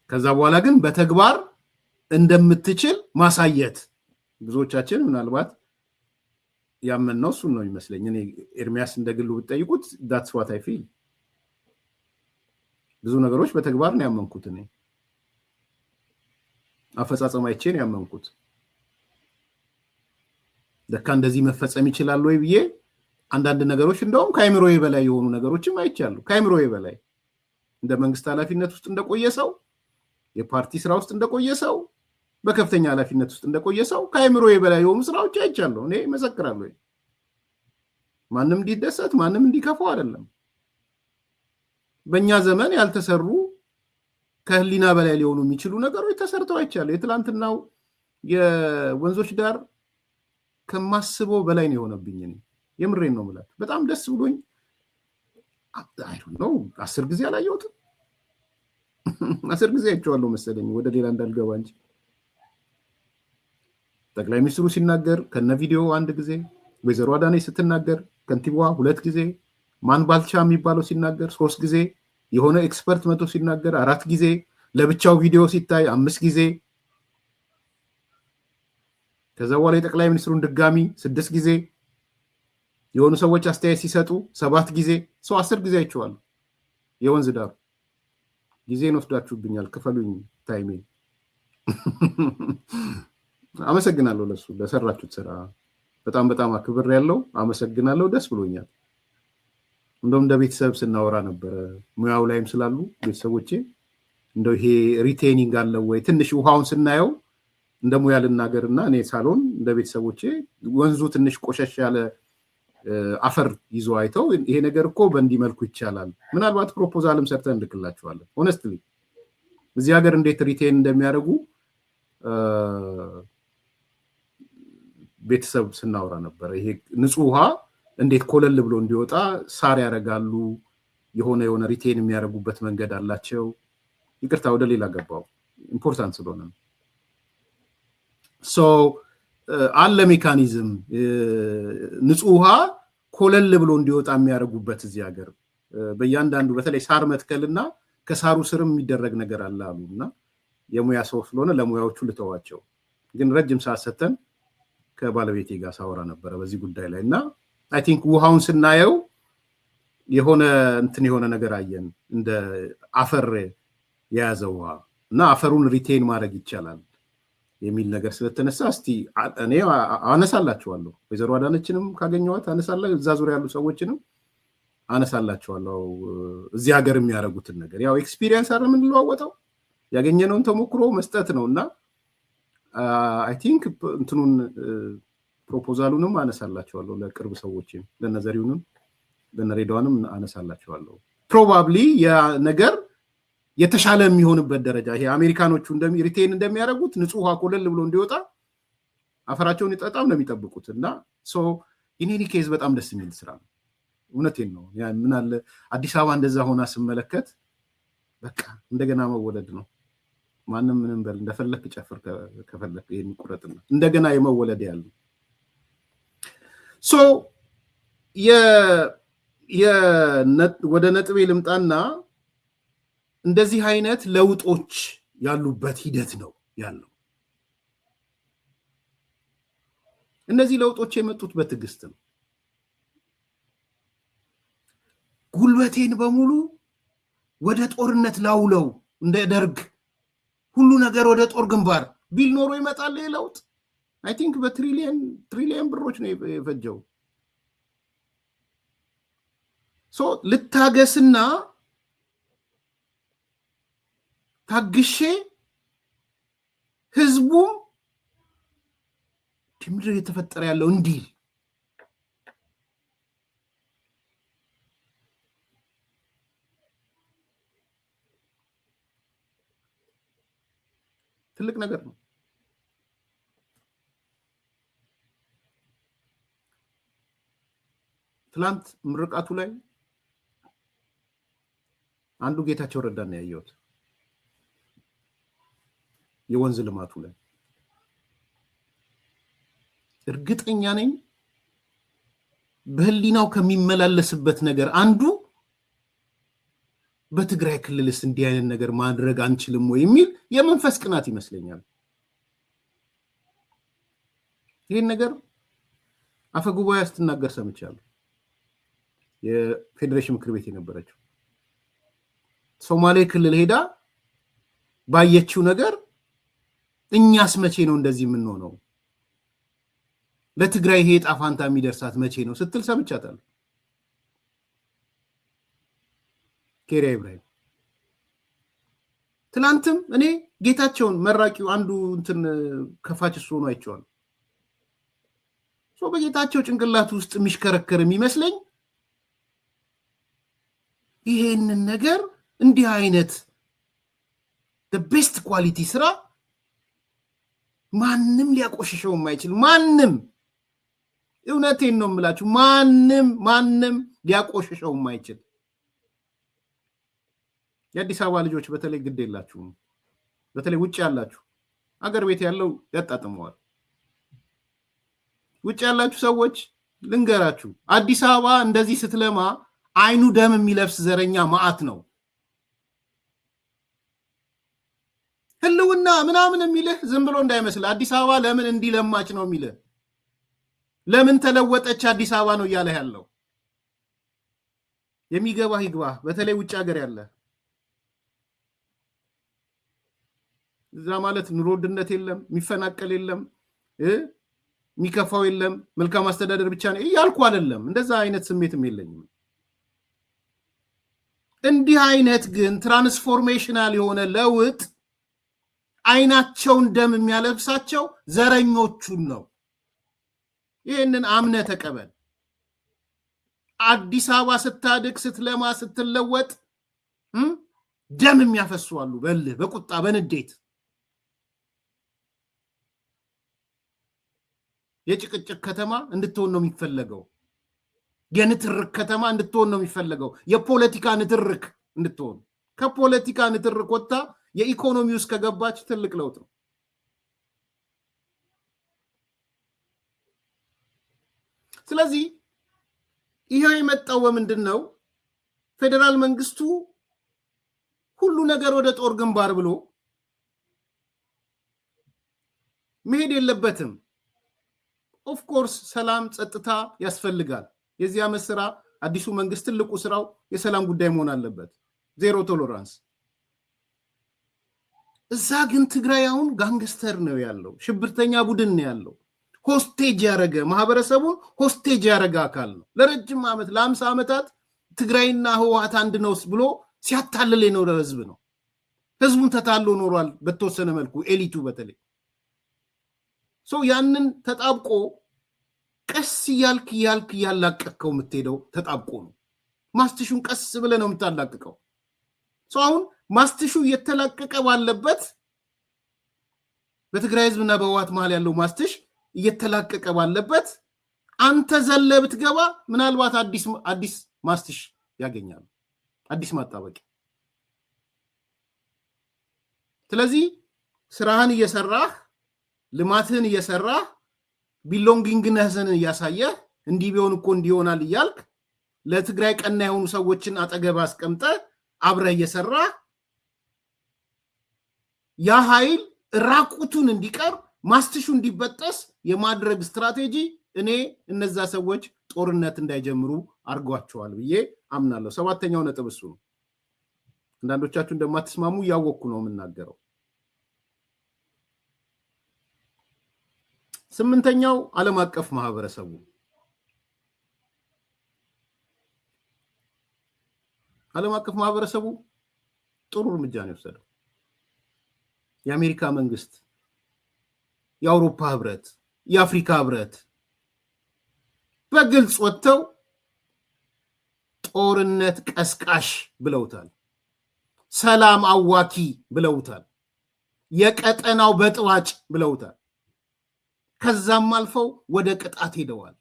ከዛ በኋላ ግን በተግባር እንደምትችል ማሳየት። ብዙዎቻችን ምናልባት ያመንነው እሱን ነው ይመስለኝ። እኔ ኤርሚያስ እንደግሉ ብትጠይቁት that's what I feel። ብዙ ነገሮች በተግባር ነው ያመንኩት። እኔ አፈጻጸም አይቼ ነው ያመንኩት። ለካ እንደዚህ መፈጸም ይችላል ወይ ብዬ አንዳንድ ነገሮች እንደውም ከአይምሮዬ በላይ የሆኑ ነገሮችም አይቻለሁ። ከአይምሮዬ በላይ እንደ መንግስት ኃላፊነት ውስጥ እንደቆየ ሰው፣ የፓርቲ ስራ ውስጥ እንደቆየ ሰው፣ በከፍተኛ ኃላፊነት ውስጥ እንደቆየ ሰው ከአይምሮዬ በላይ የሆኑ ስራዎች አይቻለሁ። እኔ መሰክራለሁ። ማንም እንዲደሰት ማንም እንዲከፋው አይደለም። በእኛ ዘመን ያልተሰሩ ከህሊና በላይ ሊሆኑ የሚችሉ ነገሮች ተሰርተው አይቻለሁ። የትላንትናው የወንዞች ዳር ከማስበው በላይ ነው የሆነብኝ። እኔ የምሬን ነው የምላችሁ። በጣም ደስ ብሎኝ ነው 10 ጊዜ አላየሁትም። 10 ጊዜ አይቼዋለሁ መሰለኝ፣ ወደ ሌላ እንዳልገባ እንጂ። ጠቅላይ ሚኒስትሩ ሲናገር ከነ ቪዲዮ 1 ጊዜ፣ ወይዘሮ አዳነች ስትናገር ከንቲባዋ 2 ጊዜ፣ ማን ባልቻ የሚባለው ሲናገር 3 ጊዜ፣ የሆነ ኤክስፐርት መቶ ሲናገር 4 ጊዜ፣ ለብቻው ቪዲዮ ሲታይ 5 ጊዜ፣ ከዛ በኋላ የጠቅላይ ሚኒስትሩን ድጋሚ 6 ጊዜ፣ የሆኑ ሰዎች አስተያየት ሲሰጡ 7 ጊዜ፣ ሰው 10 ጊዜ አይቼዋለሁ። የወንዝ ዳሩ ጊዜን ወስዳችሁብኛል፣ ክፈሉኝ ታይሜን። አመሰግናለሁ ለሱ ለሰራችሁት ስራ በጣም በጣም አክብር ያለው አመሰግናለሁ። ደስ ብሎኛል። እንደውም እንደ ቤተሰብ ስናወራ ነበረ፣ ሙያው ላይም ስላሉ ቤተሰቦቼ እንደው ይሄ ሪቴኒንግ አለው ወይ ትንሽ ውሃውን ስናየው እንደ ሙያ ልናገርና እኔ ሳሎን እንደ ቤተሰቦቼ ወንዙ ትንሽ ቆሸሽ ያለ አፈር ይዞ አይተው ይሄ ነገር እኮ በእንዲህ መልኩ ይቻላል፣ ምናልባት ፕሮፖዛልም ሰርተን እንልክላቸዋለን። ሆነስትሊ እዚህ ሀገር እንዴት ሪቴን እንደሚያደርጉ ቤተሰብ ስናወራ ነበረ። ይሄ ንጹህ ውሃ እንዴት ኮለል ብሎ እንዲወጣ ሳር ያደርጋሉ፣ የሆነ ሪቴን የሚያደርጉበት መንገድ አላቸው። ይቅርታ ወደ ሌላ ገባው፣ ኢምፖርታንት ስለሆነ ነው። አለ ሜካኒዝም ንጹህ ውሃ ኮለል ብሎ እንዲወጣ የሚያደርጉበት እዚህ ሀገር በእያንዳንዱ በተለይ ሳር መትከልና ከሳሩ ስርም የሚደረግ ነገር አለ አሉ እና የሙያ ሰው ስለሆነ ለሙያዎቹ ልተዋቸው፣ ግን ረጅም ሰዓት ሰተን ከባለቤቴ ጋር ሳወራ ነበረ በዚህ ጉዳይ ላይ እና አይ ቲንክ ውሃውን ስናየው የሆነ ነገር አየን፣ እንደ አፈር የያዘ ውሃ እና አፈሩን ሪቴን ማድረግ ይቻላል የሚል ነገር ስለተነሳ እስቲ እኔ አነሳላችኋለሁ። ወይዘሮ አዳነችንም ካገኘኋት አነሳላችሁ፣ እዛ ዙሪያ ያሉ ሰዎችንም አነሳላችኋለሁ። እዚህ ሀገር የሚያደርጉትን ነገር ያው ኤክስፒሪየንስ አይደል የምንለዋወጠው፣ ያገኘነውን ተሞክሮ መስጠት ነው እና አይ ቲንክ እንትኑን ፕሮፖዛሉንም አነሳላችኋለሁ ለቅርብ ሰዎችም፣ ለነዘሪውንም ለነሬዳዋንም አነሳላችኋለሁ። ፕሮባብሊ ያ ነገር የተሻለ የሚሆንበት ደረጃ ይሄ አሜሪካኖቹ ሪቴን እንደሚያደርጉት ንጹህ ውሃ ኮለል ብሎ እንዲወጣ አፈራቸውን በጣም ነው የሚጠብቁት እና ኢኔኒ ኬዝ በጣም ደስ የሚል ስራ ነው። እውነቴን ነው። ምን አለ አዲስ አበባ እንደዛ ሆና ስመለከት በቃ እንደገና መወለድ ነው። ማንም ምንም በል እንደፈለክ ጨፍር፣ ከፈለክ ይሄን ቁረጥና እንደገና የመወለድ ያለው ወደ ነጥቤ ልምጣና እንደዚህ አይነት ለውጦች ያሉበት ሂደት ነው ያለው። እነዚህ ለውጦች የመጡት በትዕግስት ነው። ጉልበቴን በሙሉ ወደ ጦርነት ላውለው እንደ ደርግ ሁሉ ነገር ወደ ጦር ግንባር ቢል ኖሮ ይመጣል ይሄ ለውጥ። አይ ቲንክ በትሪሊየን ብሮች ነው የፈጀው። ልታገስና ታግሼ ህዝቡ ምንድን የተፈጠረ ያለው እንዲል ትልቅ ነገር ነው። ትላንት ምርቃቱ ላይ አንዱ ጌታቸው ረዳ ነው ያየሁት። የወንዝ ልማቱ ላይ እርግጠኛ ነኝ በህሊናው ከሚመላለስበት ነገር አንዱ በትግራይ ክልልስ እንዲህ አይነት ነገር ማድረግ አንችልም ወይ የሚል የመንፈስ ቅናት ይመስለኛል። ይሄን ነገር አፈጉባኤ ስትናገር ሰምቻለሁ። የፌዴሬሽን ምክር ቤት የነበረችው ሶማሌ ክልል ሄዳ ባየችው ነገር እኛስ መቼ ነው እንደዚህ የምንሆነው? ለትግራይ ይሄ ዕጣ ፋንታ የሚደርሳት መቼ ነው ስትል ሰምቻታለሁ። ኬሪያ ኢብራሂም ትላንትም እኔ ጌታቸውን መራቂው አንዱ እንትን ከፋች እሱ ነው አይቼዋለሁ። በጌታቸው ጭንቅላት ውስጥ የሚሽከረከር የሚመስለኝ ይሄንን ነገር እንዲህ አይነት the best quality ስራ ማንም ሊያቆሽሸው የማይችል ማንም እውነቴን ነው የምላችሁ ማንም ሊያቆሽሸው የማይችል የአዲስ አበባ ልጆች በተለይ ግድ የላችሁም በተለይ ውጭ ያላችሁ አገር ቤት ያለው ያጣጥመዋል ውጭ ያላችሁ ሰዎች ልንገራችሁ አዲስ አበባ እንደዚህ ስትለማ አይኑ ደም የሚለብስ ዘረኛ ማአት ነው ህልውና ምናምን የሚልህ ዝም ብሎ እንዳይመስል አዲስ አበባ ለምን እንዲለማች ነው የሚልህ ለምን ተለወጠች አዲስ አበባ ነው እያለ ያለው የሚገባ ይግባ በተለይ ውጭ ሀገር ያለ እዛ ማለት ኑሮ ውድነት የለም የሚፈናቀል የለም የሚከፋው የለም መልካም አስተዳደር ብቻ ነው እያልኩ አይደለም እንደዛ አይነት ስሜትም የለኝም እንዲህ አይነት ግን ትራንስፎርሜሽናል የሆነ ለውጥ አይናቸውን ደም የሚያለብሳቸው ዘረኞቹን ነው ይሄንን አምነ ተቀበል አዲስ አበባ ስታድግ ስትለማ ስትለወጥ ደም የሚያፈሱ አሉ በልህ በቁጣ በንዴት የጭቅጭቅ ከተማ እንድትሆን ነው የሚፈለገው የንትርክ ከተማ እንድትሆን ነው የሚፈለገው የፖለቲካ ንትርክ እንድትሆን ከፖለቲካ ንትርክ ወጣ የኢኮኖሚ ውስጥ ከገባች ትልቅ ለውጥ ነው ስለዚህ ይሄ የመጣው በምንድነው ፌደራል መንግስቱ ሁሉ ነገር ወደ ጦር ግንባር ብሎ መሄድ የለበትም ኦፍ ኮርስ ሰላም ጸጥታ ያስፈልጋል የዚያ መስራ አዲሱ መንግስት ትልቁ ስራው የሰላም ጉዳይ መሆን አለበት ዜሮ ቶለራንስ እዛ ግን ትግራይውን ጋንግስተር ነው ያለው ሽብርተኛ ቡድን ነው ያለው ሆስቴጅ ያረገ ማህበረሰቡን ሆስቴጅ ያረገ አካል ነው ለረጅም ዓመት ለ50 ዓመታት ትግራይና ህወሓት አንድ ነው ብሎ ሲያታልል የኖረ ህዝብ ነው ህዝቡን ተታሎ ኖሯል በተወሰነ መልኩ ኤሊቱ በተለይ ያንን ተጣብቆ ቀስ ያልክ ያላቀቀው የምትሄደው ተጣብቆ ነው ማስትሹን ቀስ ብለ ነው የምታላቀቀው አሁን ማስትሹ እየተላቀቀ ባለበት በትግራይ ህዝብና በህወሓት መሃል ያለው ማስትሽ እየተላቀቀ ባለበት አንተ ዘለ ብትገባ ምናልባት አዲስ ማስትሽ ያገኛል አዲስ ማጣበቂያ ስለዚህ ስራህን እየሰራህ ልማትህን እየሰራህ ቢሎንጊንግነህን እያሳየህ እንዲህ ቢሆን እኮ እንዲሆናል እያልክ ለትግራይ ቀና የሆኑ ሰዎችን አጠገብ አስቀምጠ አብረህ እየሰራህ ያ ኃይል ራቁቱን እንዲቀር ማስትሹ እንዲበጠስ የማድረግ ስትራቴጂ እኔ እነዛ ሰዎች ጦርነት እንዳይጀምሩ አርጓቸዋል ብዬ አምናለሁ ሰባተኛው ነጥብ እሱ ነው አንዳንዶቻችሁ እንደማትስማሙ ያወኩ ነው የምናገረው ስምንተኛው ዓለም አቀፍ ማህበረሰቡ ዓለም አቀፍ ማህበረሰቡ ጥሩ እርምጃ ነው የወሰደው የአሜሪካ መንግስት የአውሮፓ ህብረት የአፍሪካ ህብረት በግልጽ ወጥተው ጦርነት ቀስቃሽ ብለውታል ሰላም አዋኪ ብለውታል የቀጠናው በጥዋጭ ብለውታል ከዛም አልፈው ወደ ቅጣት ሄደዋል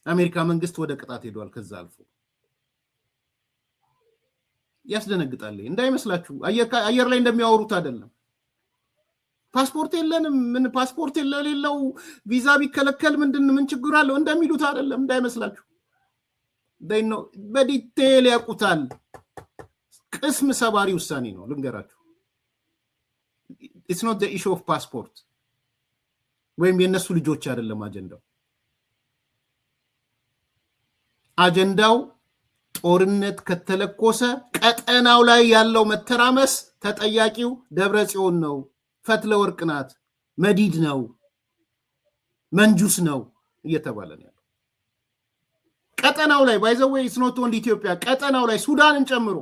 አሜሪካ መንግስት ወደ ቅጣት ሄደዋል ከዛ አልፎ ያስደነግጣል እንዳይመስላችሁ አየር ላይ እንደሚያወሩት አይደለም ፓስፖርት የለንም ምን ፓስፖርት የሌለው ቪዛ ቢከለከል ምን ችግር አለው እንደሚሉት አይደለም እንዳይመስላችሁ ደይኖ በዲቴል ያቁታል ቅስም ሰባሪ ውሳኔ ነው ልንገራችሁ it's not the issue of passport ወይም የነሱ ልጆች አይደለም አጀንዳው ጦርነት ከተለኮሰ ቀጠናው ላይ ያለው መተራመስ ተጠያቂው ደብረጽዮን ነው ፈትለ ወርቅ ናት መዲድ ነው መንጁስ ነው እየተባለ ነው ቀጠናው ላይ ባይዘው it's not only ኢትዮጵያ ቀጠናው ላይ ሱዳንን ጨምሮ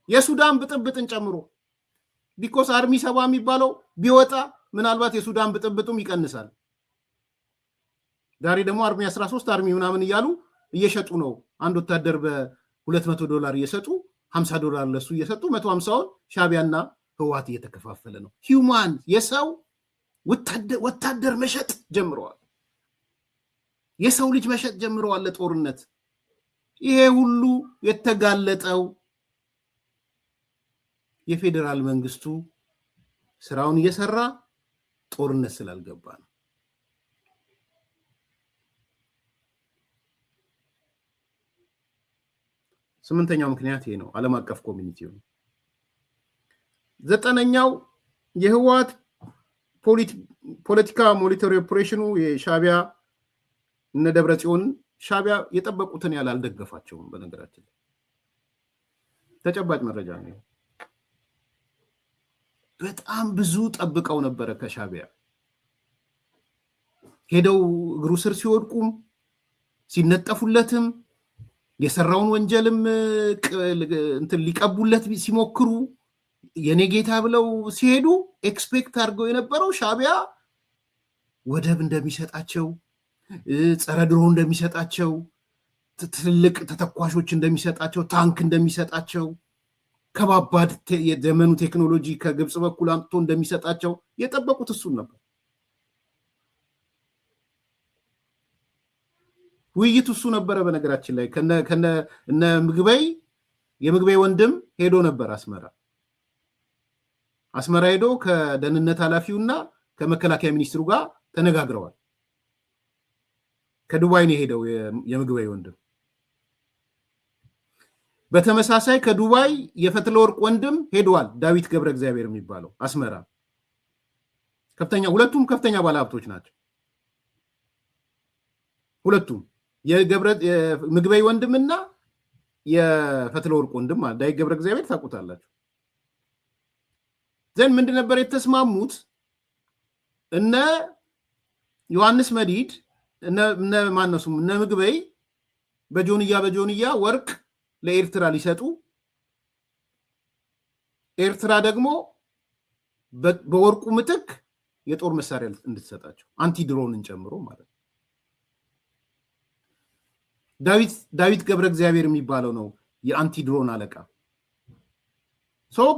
የሱዳን ብጥብጥን ጨምሮ because አርሚ 70 የሚባለው ቢወጣ ምናልባት የሱዳን ብጥብጡም ይቀንሳል ዛሬ ደግሞ አርሚ 13 አርሚ ምናምን እያሉ እየሸጡ ነው። አንድ ወታደር በ$200 እየሰጡ $50 ለሱ እየሰጡ 150ውን ሻቢያና ህወሓት እየተከፋፈለ ነው። ሂውማን የሰው ወታደር መሸጥ ጀምረዋል። የሰው ልጅ መሸጥ ጀምረዋል ለጦርነት። ይሄ ሁሉ የተጋለጠው የፌዴራል መንግስቱ ስራውን እየሰራ ጦርነት ስላልገባ ነው። ስምንተኛው ምክንያት ይሄ ነው፣ ዓለም አቀፍ ኮሚኒቲው ነው። ዘጠነኛው የህወሓት ፖለቲካ ሞኒተሪ ኦፕሬሽኑ የሻቢያ እነ ደብረጽዮን ሻቢያ የጠበቁትን ያህል አልደገፋቸውም። በነገራችን ላይ ተጨባጭ መረጃ ነው። በጣም ብዙ ጠብቀው ነበረ ከሻቢያ ሄደው እግሩ ስር ሲወድቁም ሲነጠፉለትም የሰራውን ወንጀልም እንትን ሊቀቡለት ሲሞክሩ የኔ ጌታ ብለው ሲሄዱ ኤክስፔክት አድርገው የነበረው ሻቢያ ወደብ እንደሚሰጣቸው፣ ጸረ ድሮን እንደሚሰጣቸው፣ ትልቅ ተተኳሾች እንደሚሰጣቸው፣ ታንክ እንደሚሰጣቸው፣ ከባባድ የዘመኑ ቴክኖሎጂ ከግብፅ በኩል አምጥቶ እንደሚሰጣቸው የጠበቁት እሱን ነበር። ውይይቱ እሱ ነበረ። በነገራችን ላይ ከነ ምግበይ የምግበይ ወንድም ሄዶ ነበር አስመራ ሄዶ ከደህንነት ኃላፊውና ከመከላከያ ሚኒስትሩ ጋር ተነጋግረዋል። ከዱባይ ነው ሄደው የምግበይ ወንድም። በተመሳሳይ ከዱባይ የፈትለወርቅ ወንድም ሄዷል። ዳዊት ገብረ እግዚአብሔር የሚባለው አስመራ ሁለቱም ከፍተኛ ባለሀብቶች ናቸው። ሁለቱም የምግበይ ወንድምና የፈትለወርቅ ወንድም ዳዊት ገብረ እግዚአብሔር ታውቁታላችሁ። ዘን ምንድን ነበር የተስማሙት? እነ ዮሐንስ መዲድ እነ ማነሱም እነ ምግበይ በጆንያ ወርቅ ለኤርትራ ሊሰጡ፣ ኤርትራ ደግሞ በወርቁ ምትክ የጦር መሳሪያ እንድትሰጣቸው አንቲ ድሮንን ጨምሮ ማለት ነው። ዳዊት ገብረ እግዚአብሔር የሚባለው ነው የአንቲ ድሮን አለቃ።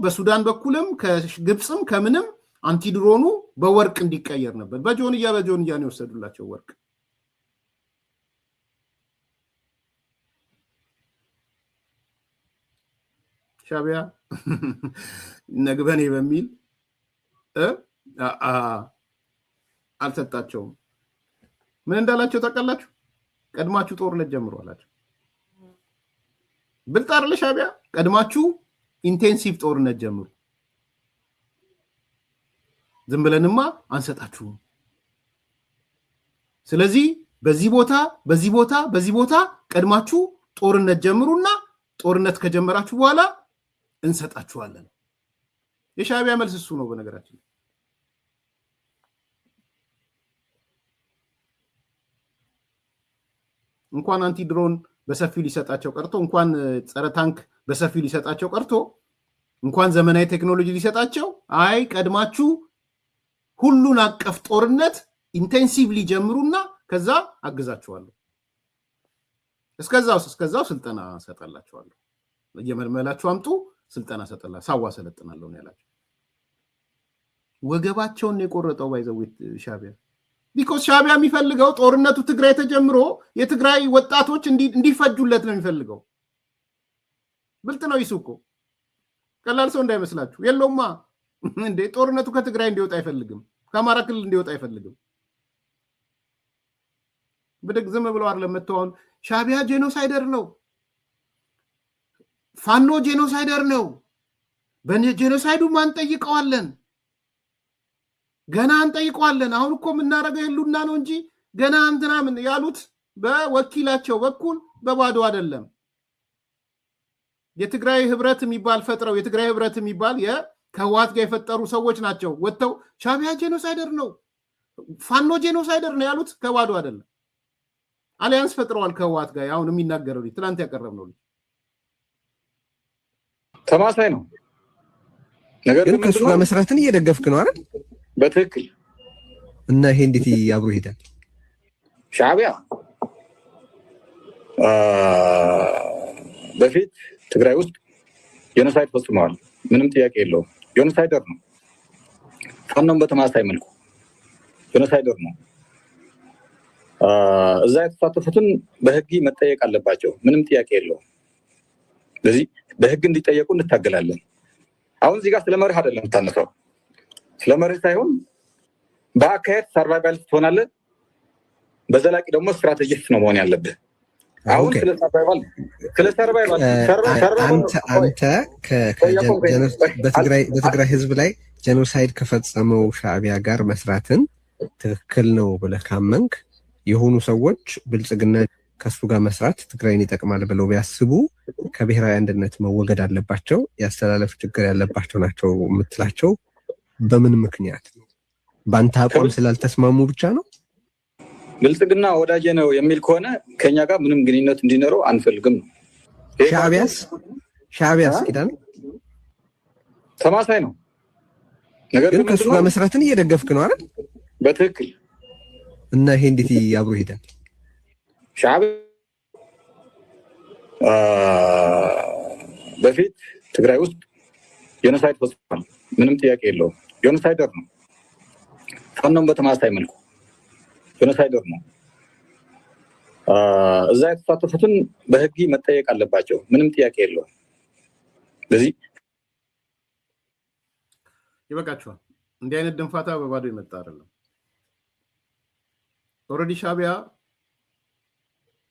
በሱዳን በኩልም ከግብፅም ከምንም አንቲ ድሮኑ በወርቅ እንዲቀየር ነበር። በጆንያ ነው የወሰዱላቸው ወርቅ። ሻቢያ ነግበኔ በሚል አልሰጣቸውም። ምን እንዳላቸው ታውቃላችሁ? ቀድማችሁ ጦርነት ጀምሩ አላቸው። ብልጣር ለሻቢያ ቀድማችሁ ኢንቴንሲቭ ጦርነት ጀምሩ፣ ዝም ብለንማ አንሰጣችሁም። ስለዚህ በዚህ ቦታ ቀድማችሁ ጦርነት ጀምሩና ጦርነት ከጀመራችሁ በኋላ እንሰጣችኋለን። የሻቢያ መልስ እሱ ነው። በነገራችን እንኳን አንቲ ድሮን በሰፊው ሊሰጣቸው ቀርቶ እንኳን ጸረ ታንክ በሰፊው ሊሰጣቸው ቀርቶ እንኳን ዘመናዊ ቴክኖሎጂ ሊሰጣቸው ቀድማችሁ ሁሉን አቀፍ ጦርነት ኢንቴንሲቭሊ ጀምሩና ከዛ አግዛችኋለሁ፣ እስከዛው ስልጠና ሰጣላችኋለሁ፣ እየመልመላችሁ አምጡ፣ ስልጠና ሰጠላ ሳዋ ሰለጥናለሁ ነው ያላቸው። ወገባቸውን የቆረጠው ባይዘዊት ሻቢያ ቢኮዝ ሻቢያ የሚፈልገው ጦርነቱ ትግራይ ተጀምሮ የትግራይ ወጣቶች እንዲፈጁለት ነው የሚፈልገው። ብልጥ ነው ይሱ እኮ ቀላል ሰው እንዳይመስላችሁ። የለውማ እንዴ ጦርነቱ ከትግራይ እንዲወጣ አይፈልግም፣ ከአማራ ክልል እንዲወጣ አይፈልግም። ብድግ ዝም ብለው አይደለም መተውን ሻቢያ ጄኖሳይደር ነው፣ ፋኖ ጄኖሳይደር ነው፣ በጄኖሳይዱ አንጠይቀዋለን፣ ገና አንጠይቀዋለን። አሁን እኮ የምናደርገው የሉና ነው እንጂ ገና እንትና ምን ያሉት በወኪላቸው በኩል በባዶ አይደለም። የትግራይ ህብረት የሚባል ፈጥረው የትግራይ ህብረት የሚባል ከህወሓት ጋር የፈጠሩ ሰዎች ናቸው ወጥተው ሻቢያ ጄኖሳይደር ነው፣ ፋኖ ጄኖሳይደር ነው ያሉት። ከባዶ አይደለም። አሊያንስ ፈጥረዋል ከህወሓት ጋር። አሁን የሚናገረው ትናንት ያቀረብነው ተማሳይ ነው። ነገር ግን ከሱ ጋር መስራትን እየደገፍክ ነው አይደል? በትክክል። እና ይሄ እንዴት አብሮ ይሄዳል? ሻቢያ በፊት ትግራይ ውስጥ ጄኖሳይድ ፈጽመዋል። ምንም ጥያቄ የለውም። ጄኖሳይደር ነው። ፋኖም በተማሳይ መልኩ ጄኖሳይደር ነው። እዛ የተሳተፉትን በህግ መጠየቅ አለባቸው። ምንም ጥያቄ የለውም። ስለዚህ በህግ እንዲጠየቁ እንታገላለን። አሁን እዚህ ጋር ስለመርህ አይደለም የምታነሳው። ስለመርህ ሳይሆን በአካሄድ ሰርቫይቫሊስት ትሆናለህ፣ በዘላቂ ደግሞ ስትራቴጂስት ነው መሆን ያለብህ። አሁን ስለ ሰርቫይቫል አንተ በትግራይ ህዝብ ላይ ጄኖሳይድ ከፈጸመው ሻዕቢያ ጋር መስራትን ትክክል ነው ብለህ ካመንክ የሆኑ ሰዎች ብልጽግና ከሱ ጋር መስራት ትግራይን ይጠቅማል ብለው ቢያስቡ ከብሔራዊ አንድነት መወገድ አለባቸው፣ ያስተላለፍ ችግር ያለባቸው ናቸው የምትላቸው በምን ምክንያት ነው? በአንተ አቋም ስላልተስማሙ ብቻ ነው? ብልጽግና ወዳጄ ነው የሚል ከሆነ ከኛ ጋር ምንም ግንኙነት እንዲኖረው አንፈልግም ነው። ሻዕቢያስ ኪዳን ተማሳይ ነው። ነገር ግን ከሱ ጋር መስራትን እየደገፍክ ነው አይደል? በትክክል። እና ይሄ እንዴት አብሮ ይሄዳል? ሻዕቢያ በፊት ትግራይ ውስጥ ጄኖሳይድ ፈጽሟል። ምንም ጥያቄ የለውም። ጄኖሳይደር ነው። ፋኖም በተማሳይ መልኩ ጄኖሳይደር ነው። እዛ የተሳተፉትን በህግ መጠየቅ አለባቸው። ምንም ጥያቄ የለውም። ስለዚህ ይበቃችኋል። እንዲህ አይነት ድንፋታ በባዶ የመጣ አይደለም። ኦልሬዲ ሻዕቢያ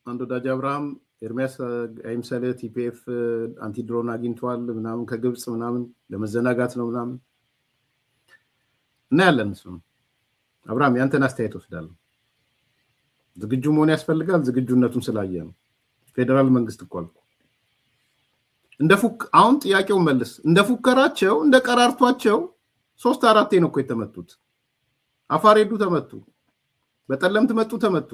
አንዱ ዳጅ አብርሃም ኤርሚያስ አይምሰል ቲፒኤፍ አንቲድሮን አግኝቷል ምናምን ከግብፅ ምናምን ለመዘናጋት ነው ምናምን እና ያለን እሱ አብርሃም ያንተን አስተያየት ወስዳለሁ። ዝግጁ መሆን ያስፈልጋል። ዝግጁነቱን ስላየ ነው። ፌደራል መንግስት እኮ አልኩ አሁን ጥያቄው መልስ እንደ ፉከራቸው እንደ ቀራርቷቸው 3-4 ነው እኮ የተመቱት። አፋር ሄዱ ተመቱ፣ በጠለምት መጡ ተመቱ፣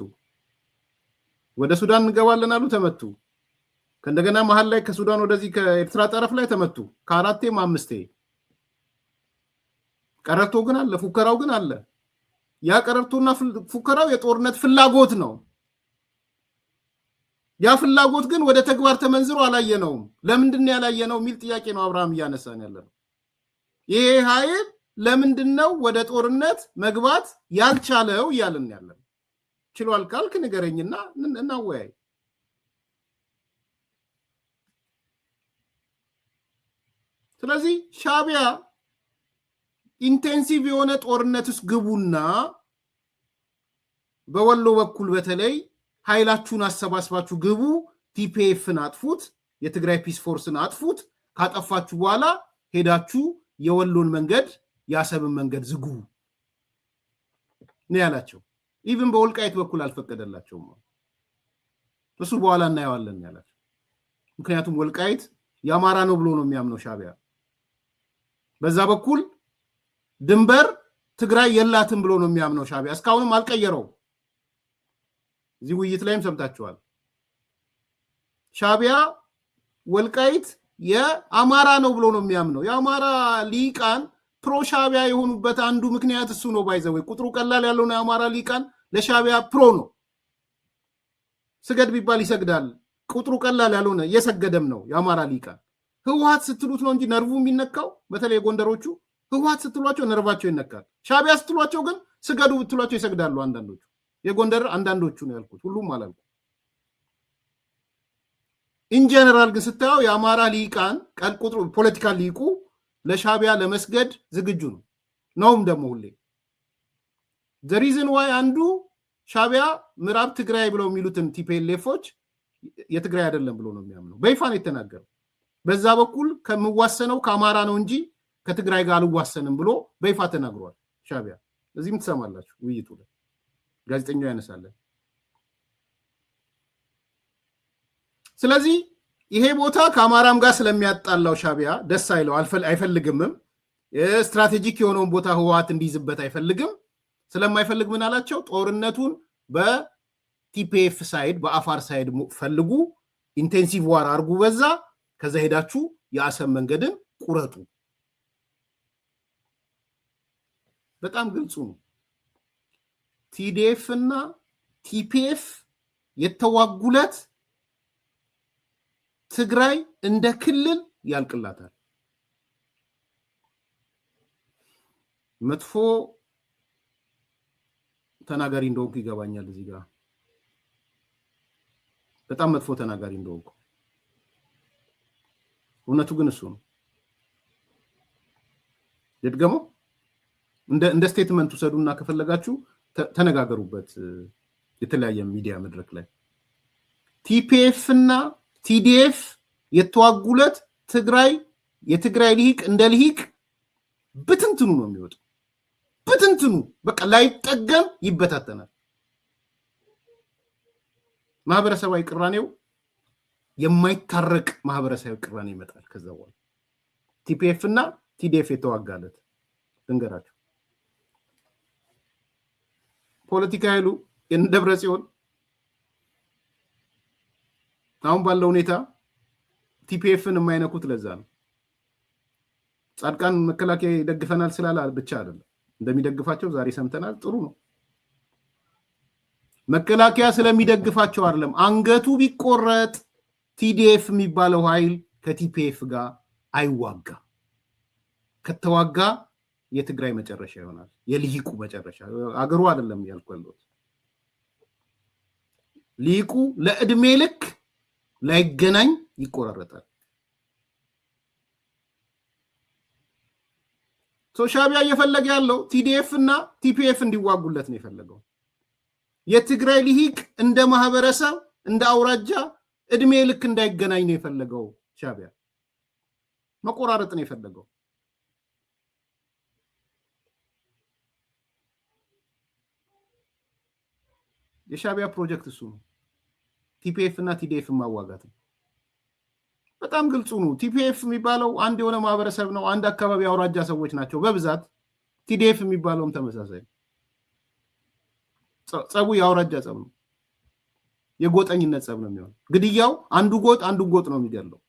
ወደ ሱዳን እንገባለን አሉ ተመቱ፣ ከእንደገና መሀል ላይ ከሱዳን ወደዚህ ከኤርትራ ጠረፍ ላይ ተመቱ። ከ4ቴም 5ቴ ቀረርቶ ግን አለ፣ ፉከራው ግን አለ። ያ ቀረርቶና ፉከራው የጦርነት ፍላጎት ነው። ያ ፍላጎት ግን ወደ ተግባር ተመንዝሮ አላየነውም። ለምንድን ያላየነው የሚል ጥያቄ ነው አብርሃም እያነሳን ያለነው። ይሄ ኃይል ለምንድነው ወደ ጦርነት መግባት ያልቻለው እያልን ያለን? ችሏል ካልክ ንገረኝና እናወያይ። ስለዚህ ሻዕቢያ ኢንቴንሲቭ የሆነ ጦርነት ውስጥ ግቡና በወሎ በኩል በተለይ ኃይላችሁን አሰባስባችሁ ግቡ፣ ቲፒኤፍን አጥፉት፣ የትግራይ ፒስ ፎርስን አጥፉት፣ ካጠፋችሁ በኋላ ሄዳችሁ የወሎን መንገድ የአሰብን መንገድ ዝጉ ነው ያላቸው። ኢቭን በወልቃይት በኩል አልፈቀደላቸውም። እሱ በኋላ እናየዋለን ያላቸው። ምክንያቱም ወልቃይት የአማራ ነው ብሎ ነው የሚያምነው ሻዕቢያ። በዛ በኩል ድንበር ትግራይ የላትም ብሎ ነው የሚያምነው ሻዕቢያ። እስካሁንም አልቀየረው። እዚህ ውይይት ላይም ሰምታችኋል። ሻዕቢያ ወልቃይት የአማራ ነው ብሎ ነው የሚያምነው። የአማራ ሊቃን ፕሮ ሻዕቢያ የሆኑበት አንዱ ምክንያት እሱ ነው። ባይዘው ቁጥሩ ቀላል ያለው የአማራ ሊቃን ለሻዕቢያ ፕሮ ነው። ስገድ ቢባል ይሰግዳል። ቁጥሩ ቀላል ያልሆነ እየሰገደም ነው የአማራ ሊቃን። ህወሓት ስትሉት ነው እንጂ ነርቡ የሚነካው። በተለይ ጎንደሮቹ ህወሓት ስትሏቸው ነርቫቸው ይነካል። ሻዕቢያ ስትሏቸው ግን ስገዱ ብትሏቸው ይሰግዳሉ። አንዳንዶቹ የጎንደር አንዳንዶቹ ነው ያልኩት፣ ሁሉም አላልኩ። ኢንጀነራል ግን ስታየው የአማራ ሊቃን ቁጥሩ ፖለቲካል ሊቁ ለሻዕቢያ ለመስገድ ዝግጁ ነው ነውም ደግሞ ሁሌ ዘ ሪዝን ዋይ አንዱ ሻዕቢያ ምዕራብ ትግራይ ብለው የሚሉትን ቲፒኤልኤፎች የትግራይ አይደለም ብሎ ነው የሚያምነው። በይፋ ነው የተናገረው። በዛ በኩል ከምዋሰነው ከአማራ ነው እንጂ ከትግራይ ጋር አልዋሰንም ብሎ በይፋ ተናግሯል ሻዕቢያ። እዚህም ትሰማላችሁ ውይይቱ ላይ ጋዜጠኛው ያነሳለን። ስለዚህ ይሄ ቦታ ከአማራም ጋር ስለሚያጣላው ሻዕቢያ ደስ አይለው አይፈልግምም። ስትራቴጂክ የሆነውን ቦታ ህወሓት እንዲይዝበት አይፈልግም። ስለማይፈልግ ምን አላቸው? ጦርነቱን በቲፒኤፍ ሳይድ በአፋር ሳይድ ፈልጉ፣ ኢንቴንሲቭ ዋር አርጉ፣ በዛ ከዛ ሄዳችሁ የአሰብ መንገድን ቁረጡ። በጣም ግልጹ ነው። ቲዲኤፍ እና ቲፒኤፍ የተዋጉለት ትግራይ እንደ ክልል ያልቅላታል። መጥፎ ተናጋሪ እንደሆንኩ ይገባኛል። እዚህ ጋር በጣም መጥፎ ተናጋሪ እንደሆንኩ፣ እውነቱ ግን እሱ ነው። ልድገመው፣ እንደ ስቴትመንት ውሰዱና ከፈለጋችሁ ተነጋገሩበት። የተለያየ ሚዲያ መድረክ ላይ ቲፒኤፍ እና ቲዲኤፍ የተዋጉለት ትግራይ የትግራይ ልሂቅ እንደ ልሂቅ ብትንትኑ ነው የሚወጣው። ብትንትኑ በቃ ላይጠገም ይበታተናል። ማህበረሰባዊ ቅራኔው የማይታረቅ ማህበረሰባዊ ቅራኔ ይመጣል። ከዛ በኋላ ቲፒኤፍ እና ቲዲኤፍ የተዋጋለት ልንገራችሁ። ፖለቲካ ኃይሉ የደብረጽዮን አሁን ባለው ሁኔታ ቲፒኤፍን የማይነኩት ለዛ ነው። ጻድቃን መከላከያ ይደግፈናል ስላለ ብቻ አይደለም፣ እንደሚደግፋቸው ዛሬ ሰምተናል። ጥሩ ነው። መከላከያ ስለሚደግፋቸው አይደለም። አንገቱ ቢቆረጥ ቲዲኤፍ የሚባለው ኃይል ከቲፒኤፍ ጋር አይዋጋ። ከተዋጋ የትግራይ መጨረሻ ይሆናል፣ የልሂቁ መጨረሻ። አገሩ አይደለም ያልኩት። ልሂቁ ለእድሜ ልክ ላይገናኝ ይቆራረጣል። ሻዕቢያ እየፈለገ ያለው ቲዲኤፍ እና ቲፒኤፍ እንዲዋጉለት ነው የፈለገው። የትግራይ ልሂቅ እንደ ማህበረሰብ እንደ አውራጃ እድሜ ልክ እንዳይገናኝ ነው የፈለገው። ሻዕቢያ መቆራረጥ ነው የፈለገው። የሻዕቢያ ፕሮጀክት እሱ ነው። ቲፒኤፍ እና ቲዲኤፍ ማዋጋት ነው። በጣም ግልጹ ነው። ቲፒኤፍ የሚባለው አንድ የሆነ ማህበረሰብ ነው። አንድ አካባቢ አውራጃ ሰዎች ናቸው በብዛት። ቲዲኤፍ የሚባለውም ተመሳሳይ። ጸቡ የአውራጃ ጸብ ነው። የጎጠኝነት ጸብ ነው የሚሆነው። ግድያው አንዱ ጎጥ ነው የሚገለው።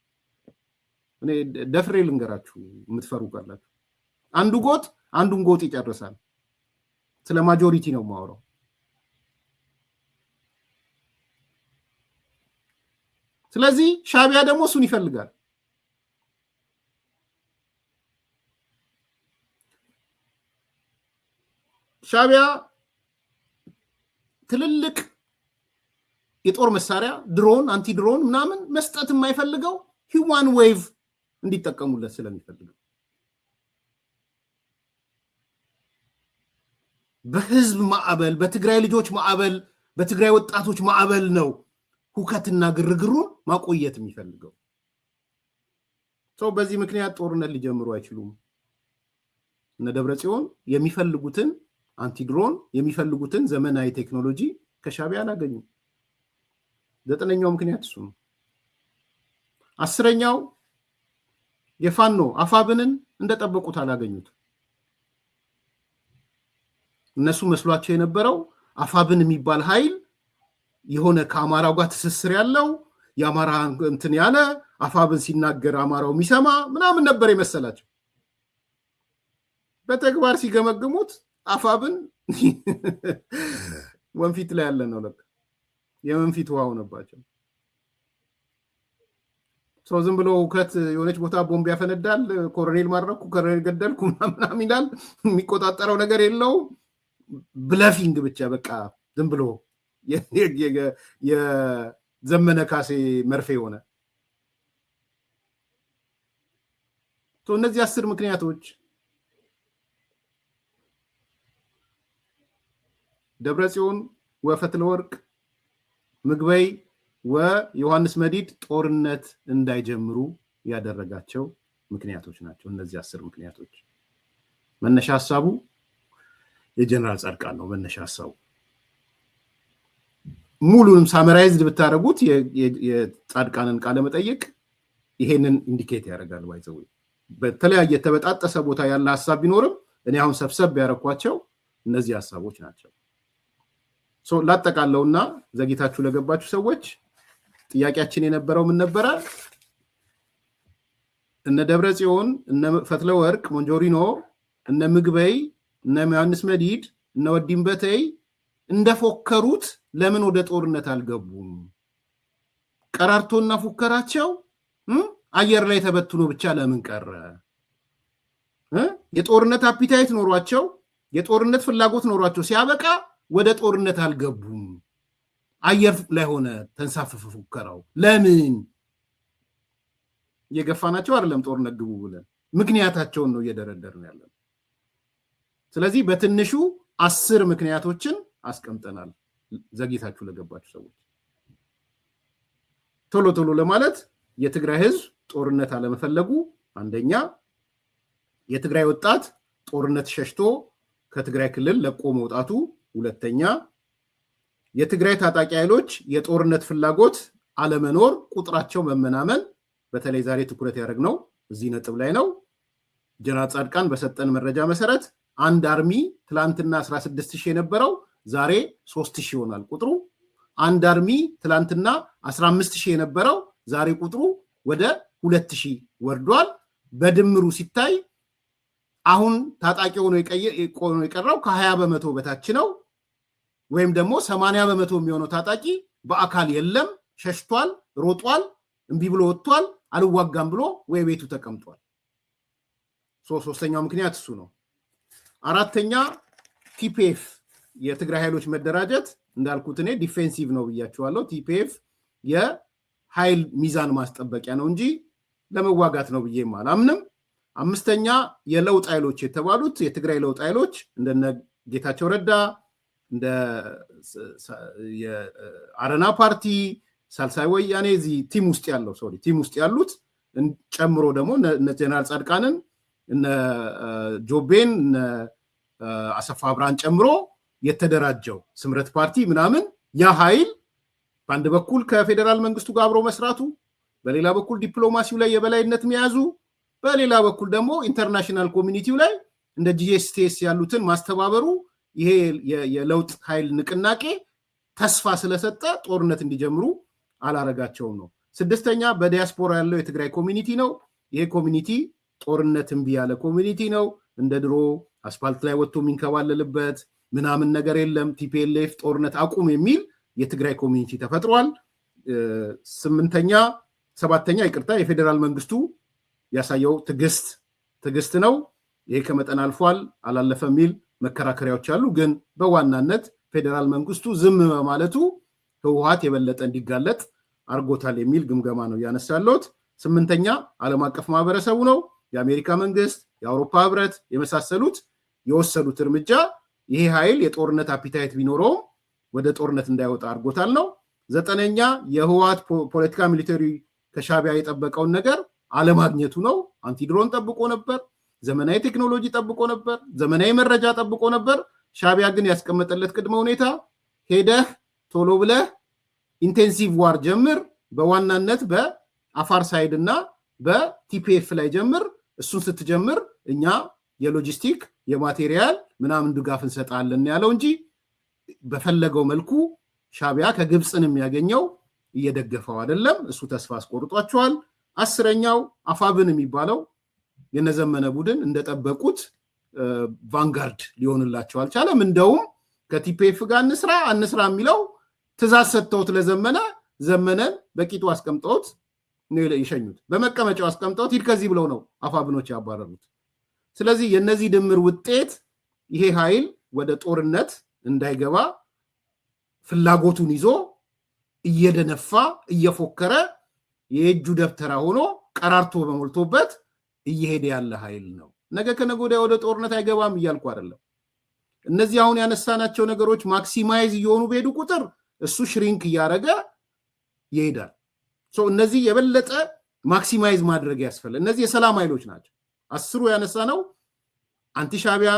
እኔ ደፍሬ ልንገራችሁ የምትፈሩ ካላችሁ፣ አንዱ ጎጥ አንዱን ጎጥ ይጨርሳል። ስለ ማጆሪቲ ነው የማወራው። ስለዚህ ሻዕቢያ ደግሞ እሱን ይፈልጋል። ሻዕቢያ ትልልቅ የጦር መሳሪያ ድሮን፣ አንቲ ድሮን ምናምን መስጠት የማይፈልገው ሂውማን ዌቭ እንዲጠቀሙለት ስለሚፈልገው በህዝብ ማዕበል፣ በትግራይ ልጆች ማዕበል፣ በትግራይ ወጣቶች ማዕበል ነው ሁከትና ግርግሩን ማቆየት የሚፈልገው ሰው። በዚህ ምክንያት ጦርነት ሊጀምሩ አይችሉም። እነ ደብረጽዮን የሚፈልጉትን አንቲድሮን የሚፈልጉትን ዘመናዊ ቴክኖሎጂ ከሻዕቢያ አላገኙም። 9ኛው ምክንያት እሱ ነው። 10ኛው የፋኖ አፋብንን እንደጠበቁት አላገኙት። እነሱ መስሏቸው የነበረው አፋብን የሚባል ኃይል የሆነ ከአማራው ጋር ትስስር ያለው የአማራ እንትን ያለ አፋብን ሲናገር አማራው የሚሰማ ምናምን ነበር የመሰላቸው። በተግባር ሲገመግሙት አፋብን ወንፊት ላይ ያለ ነው። ለካ የወንፊት ውሃ ሆነባቸው። ሰው ዝም ብሎ ሁከት የሆነች ቦታ ቦምብ ያፈነዳል፣ ኮሎኔል ማድረኩ ኮሎኔል ገደልኩ ምናምን ይላል። የሚቆጣጠረው ነገር የለው። ብለፊንግ ብቻ በቃ ዝም ብሎ የዘመነ ካሴ መርፌ ሆነ። እነዚህ 10 ምክንያቶች ደብረጽዮን ወፈትለወርቅ ምግበይ ወዮሐንስ መዲድ ጦርነት እንዳይጀምሩ ያደረጋቸው ምክንያቶች ናቸው። እነዚህ 10 ምክንያቶች መነሻ ሐሳቡ የጀነራል ጻድቃን ነው። መነሻ ሐሳቡ ሙሉንም ሳመራይዝድ ብታደርጉት የጻድቃንን ቃለ መጠይቅ ይሄንን ኢንዲኬት ያደርጋል። ባይዘው በተለያየ የተበጣጠሰ ቦታ ያለ ሐሳብ ቢኖርም እኔ አሁን ሰብሰብ ያደረኳቸው እነዚህ ሐሳቦች ናቸው። ላጠቃለውና ዘግይታችሁ ለገባችሁ ሰዎች ጥያቄያችን የነበረው ምን ነበረ? እነ ደብረጽዮን፣ እነ ፈትለወርቅ ሞንጆሪኖ፣ እነ ምግበይ፣ እነ ዮሐንስ መዲድ፣ እነ ወዲም በተይ እንደፎከሩት ለምን ወደ ጦርነት አልገቡም? ቀራርቶና ፉከራቸው አየር ላይ ተበትኖ ብቻ ለምን ቀረ? የጦርነት አፒታይት ኖሯቸው የጦርነት ፍላጎት ኖሯቸው ሲያበቃ ወደ ጦርነት አልገቡም። አየር ላይ ሆነ ተንሳፈፈ ፉከራው። ለምን? እየገፋናቸው አይደለም ጦርነት ግቡ ብለን ምክንያታቸውን ነው እየደረደርን ያለን። ስለዚህ በትንሹ 10 ምክንያቶችን አስቀምጠናል። ዘግይታችሁ ለገባችሁ ሰዎች ቶሎ ቶሎ ለማለት የትግራይ ህዝብ ጦርነት አለመፈለጉ አንደኛ፣ የትግራይ ወጣት ጦርነት ሸሽቶ ከትግራይ ክልል ለቆ መውጣቱ ሁለተኛ፣ የትግራይ ታጣቂ ኃይሎች የጦርነት ፍላጎት አለመኖር፣ ቁጥራቸው መመናመን፣ በተለይ ዛሬ ትኩረት ያደረግነው እዚህ ነጥብ ላይ ነው። ጀነራል ጻድቃን በሰጠን መረጃ መሰረት አንድ አርሚ ትላንትና 16000 የነበረው ዛሬ 3000 ይሆናል ቁጥሩ። አንድ አርሚ ትላንትና 15000 የነበረው ዛሬ ቁጥሩ ወደ 2000 ወርዷል። በድምሩ ሲታይ አሁን ታጣቂ ሆኖ የቀረው ከ20 በመቶ በታች ነው። ወይም ደግሞ 80 በመቶ የሚሆነው ታጣቂ በአካል የለም፣ ሸሽቷል፣ ሮጧል፣ እምቢ ብሎ ወጥቷል፣ አልዋጋም ብሎ ወይ ቤቱ ተቀምጧል። ሶስተኛው ምክንያት እሱ ነው። አራተኛ ቲፒኤፍ የትግራይ ኃይሎች መደራጀት እንዳልኩት እኔ ዲፌንሲቭ ነው ብያቸዋለሁ። ቲፒኤፍ የኃይል ሚዛን ማስጠበቂያ ነው እንጂ ለመዋጋት ነው ብዬ አላምንም። አምስተኛ የለውጥ ኃይሎች የተባሉት የትግራይ ለውጥ ኃይሎች እንደነ ጌታቸው ረዳ እንደ የአረና ፓርቲ ሳልሳይ ወያኔ እዚህ ቲም ውስጥ ያሉት ጨምሮ ደግሞ እነ ጀነራል ጻድቃንን እነ ጆቤን እነ አሰፋ ብርሃን ጨምሮ የተደራጀው ስምረት ፓርቲ ምናምን ያ ኃይል በአንድ በኩል ከፌዴራል መንግስቱ ጋር አብሮ መስራቱ፣ በሌላ በኩል ዲፕሎማሲው ላይ የበላይነት መያዙ፣ በሌላ በኩል ደግሞ ኢንተርናሽናል ኮሚኒቲው ላይ እንደ ጂኤስቲኤስ ያሉትን ማስተባበሩ ይሄ የለውጥ ኃይል ንቅናቄ ተስፋ ስለሰጠ ጦርነት እንዲጀምሩ አላረጋቸውም ነው። ስድስተኛ በዲያስፖራ ያለው የትግራይ ኮሚኒቲ ነው። ይሄ ኮሚኒቲ ጦርነት እምቢ ያለ ኮሚኒቲ ነው። እንደ ድሮ አስፋልት ላይ ወጥቶ የሚንከባለልበት ምናምን ነገር የለም። ቲፒኤልኤፍ ጦርነት አቁም የሚል የትግራይ ኮሚኒቲ ተፈጥሯል። ሰባተኛ የፌዴራል መንግስቱ ያሳየው ትዕግስት ነው። ይሄ ከመጠን አልፏል አላለፈ የሚል መከራከሪያዎች አሉ። ግን በዋናነት ፌዴራል መንግስቱ ዝም በማለቱ ህወሓት የበለጠ እንዲጋለጥ አርጎታል የሚል ግምገማ ነው ያነሳለሁት። 8ኛ ዓለም አቀፍ ማህበረሰቡ ነው። የአሜሪካ መንግስት፣ የአውሮፓ ህብረት የመሳሰሉት የወሰዱት እርምጃ ይሄ ኃይል የጦርነት አፒታይት ቢኖረውም ወደ ጦርነት እንዳይወጣ አርጎታል ነው። 9ኛ የህወሓት ፖለቲካ ሚሊተሪ ከሻቢያ የጠበቀውን ነገር አለማግኘቱ ነው። አንቲድሮን ጠብቆ ነበር፣ ዘመናዊ ቴክኖሎጂ ጠብቆ ነበር፣ ዘመናዊ መረጃ ጠብቆ ነበር። ሻቢያ ግን ያስቀመጠለት ቅድመ ሁኔታ ሄደህ ቶሎ ብለህ ኢንቴንሲቭ ዋር ጀምር፣ በዋናነት በአፋር ሳይድ እና በቲፒኤፍ ላይ ጀምር። እሱን ስትጀምር እኛ የሎጂስቲክ የማቴሪያል ምናምን ድጋፍ እንሰጣለን ያለው እንጂ በፈለገው መልኩ ሻቢያ ከግብፅን የሚያገኘው እየደገፈው አይደለም። እሱ ተስፋ አስቆርጧቸዋል። 10ኛው አፋብን የሚባለው የነዘመነ ቡድን እንደጠበቁት ቫንጋርድ ሊሆንላቸው አልቻለም። እንደውም ከቲፒኤፍ ጋር አንስራ የሚለው ትእዛዝ ሰጥተውት ዘመነን በቂጡ አስቀምጠውት ይሸኙት፣ በመቀመጫው አስቀምጠውት ሂድ ከዚህ ብለው ነው አፋብኖች ያባረሩት። ስለዚህ የነዚህ ድምር ውጤት ይሄ ኃይል ወደ ጦርነት እንዳይገባ ፍላጎቱን ይዞ እየደነፋ እየፎከረ የእጁ ደብተራ ሆኖ ቀራርቶ በሞልቶበት እየሄደ ያለ ኃይል ነው። ነገ ከነገ ወዲያ ወደ ጦርነት አይገባም እያልኩ አይደለም። እነዚህ አሁን ያነሳናቸው ነገሮች ማክሲማይዝ እየሆኑ በሄዱ ቁጥር እሱ ሽሪንክ እያደረገ ይሄዳል። እነዚህ የበለጠ ማክሲማይዝ ማድረግ ያስፈልጋል። እነዚህ የሰላም ኃይሎች ናቸው። 10 ያነሳ ነው አንቲ ሻቢያ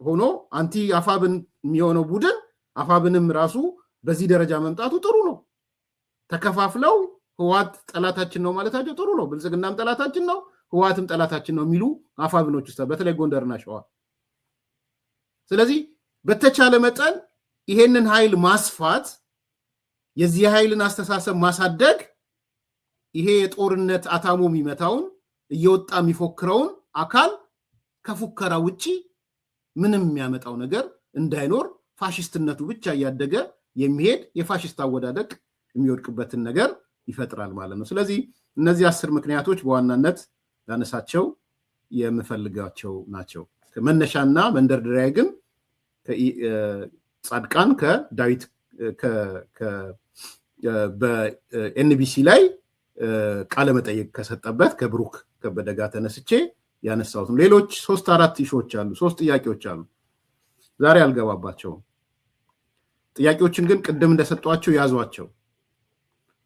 ሆኖ አንቲ አፋብን የሚሆነው ቡድን አፋብንም ራሱ በዚህ ደረጃ መምጣቱ ጥሩ ነው። ተከፋፍለው ህወሓት ጠላታችን ነው ማለታቸው ጥሩ ነው። ብልጽግናም ጠላታችን ነው፣ ህወሓትም ጠላታችን ነው የሚሉ አፋብኖች ውስጥ በተለይ ጎንደርና ሸዋ። ስለዚህ በተቻለ መጠን ይሄንን ኃይል ማስፋት፣ የዚህ ኃይልን አስተሳሰብ ማሳደግ፣ ይሄ የጦርነት አታሞ የሚመታውን እየወጣ የሚፎክረውን አካል ከፉከራ ውጪ ምንም የሚያመጣው ነገር እንዳይኖር ፋሽስትነቱ ብቻ እያደገ የሚሄድ የፋሽስት አወዳደቅ የሚወድቅበትን ነገር ይፈጥራል ማለት ነው። ስለዚህ እነዚህ 10 ምክንያቶች በዋናነት ላነሳቸው የምፈልጋቸው ናቸው። ከመነሻና መንደርደሪያ ግን ጻድቃን ከዳዊት በኤንቢሲ ላይ ቃለ መጠይቅ ከሰጠበት ከብሩክ ከበደ ጋር ተነስቼ ያነሳሁት ሌሎች 3-4 ኢሹዎች አሉ፣ 3 ጥያቄዎች አሉ። ዛሬ አልገባባቸውም። ጥያቄዎችን ግን ቅድም እንደሰጧቸው ያዟቸው።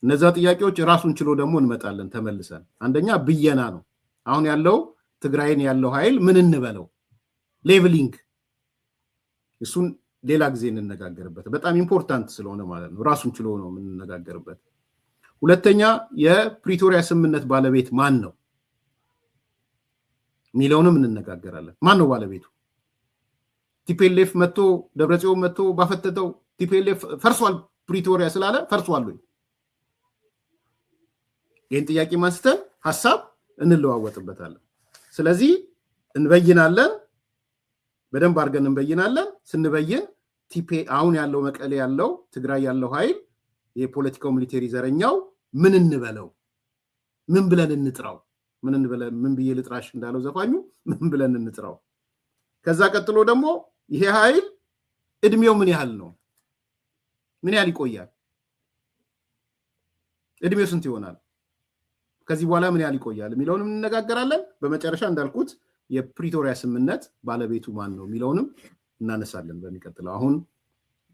እነዛ ጥያቄዎች ራሱን ችሎ ደግሞ እንመጣለን ተመልሰን። አንደኛ ብየና ነው። አሁን ያለው ትግራይን ያለው ኃይል ምን እንበለው ሌቭሊንግ፣ እሱን ሌላ ጊዜ እንነጋገርበት። በጣም ኢምፖርታንት ስለሆነ ማለት ነው። ራሱን ችሎ ነው የምንነጋገርበት። ሁለተኛ የፕሪቶሪያ ስምምነት ባለቤት ማን ነው ሚለውንም እንነጋገራለን። ማን ነው ባለቤቱ? ቲፒኤልኤፍ መጥቶ ደብረጽዮን መጥቶ ባፈተተው ቲፒኤልኤፍ ፈርሷል ፕሪቶሪያ ስላለ ፈርሷል ወይ? ይህን ጥያቄ ማንስተን ሀሳብ እንለዋወጥበታለን። ስለዚህ እንበይናለን፣ በደንብ አድርገን እንበይናለን። ስንበይን አሁን ያለው መቀሌ ያለው ትግራይ ያለው ኃይል የፖለቲካው ሚሊቴሪ ዘረኛው ምን እንበለው፣ ምን ብለን እንጥራው፣ ምን ብዬ ልጥራሽ እንዳለው ዘፋኙ ምን ብለን እንጥራው። ከዛ ቀጥሎ ደግሞ ይሄ ኃይል እድሜው ምን ያህል ነው? ምን ያህል ይቆያል? እድሜው ስንት ይሆናል? ከዚህ በኋላ ምን ያህል ይቆያል የሚለውንም እንነጋገራለን። በመጨረሻ እንዳልኩት የፕሪቶሪያ ስምምነት ባለቤቱ ማን ነው የሚለውንም እናነሳለን በሚቀጥለው። አሁን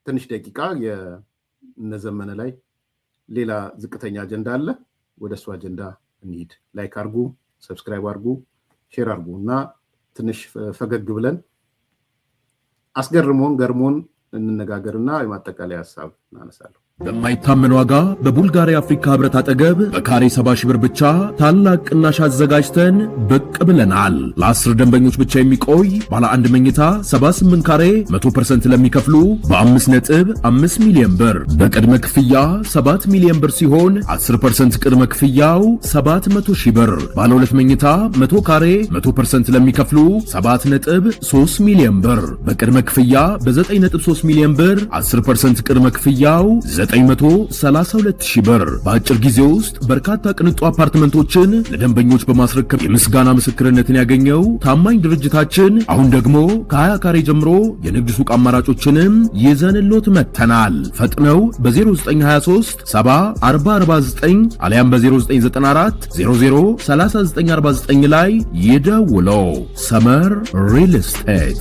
ትንሽ ደቂቃ የነዘመነ ላይ ሌላ ዝቅተኛ አጀንዳ አለ። ወደ እሱ አጀንዳ እንሂድ። ላይክ አርጉ፣ ሰብስክራይብ አርጉ፣ ሼር አርጉ እና ትንሽ ፈገግ ብለን አስገርሞን ገርሞን እንነጋገርና የማጠቃለያ ሀሳብ እናነሳለን። በማይታመን ዋጋ በቡልጋሪያ አፍሪካ ህብረት አጠገብ በካሬ 70 ሺህ ብር ብቻ ታላቅ ቅናሽ አዘጋጅተን ብቅ ብለናል። ለ10 ደንበኞች ብቻ የሚቆይ ባለ 1 መኝታ 78 ካሬ 100% ለሚከፍሉ በ5.5 ሚሊዮን ብር በቅድመ ክፍያ 7 ሚሊዮን ብር ሲሆን 10% ቅድመ ክፍያው 700 ሺህ ብር። ባለ 2 መኝታ 100 ካሬ 100% ለሚከፍሉ 7.3 ሚሊዮን ብር በቅድመ ክፍያ በ9.3 ሚሊዮን ብር 10% ቅድመ ክፍያው 932 ሺህ ብር። በአጭር ጊዜ ውስጥ በርካታ ቅንጡ አፓርትመንቶችን ለደንበኞች በማስረከብ የምስጋና ምስክርነትን ያገኘው ታማኝ ድርጅታችን አሁን ደግሞ ከ20 ካሬ ጀምሮ የንግድ ሱቅ አማራጮችንም ይዘንሎት መጥተናል። ፈጥነው በ0923 70 አሊያም በ0994 00 3949 ላይ ይደውለው። ሰመር ሪል ስቴት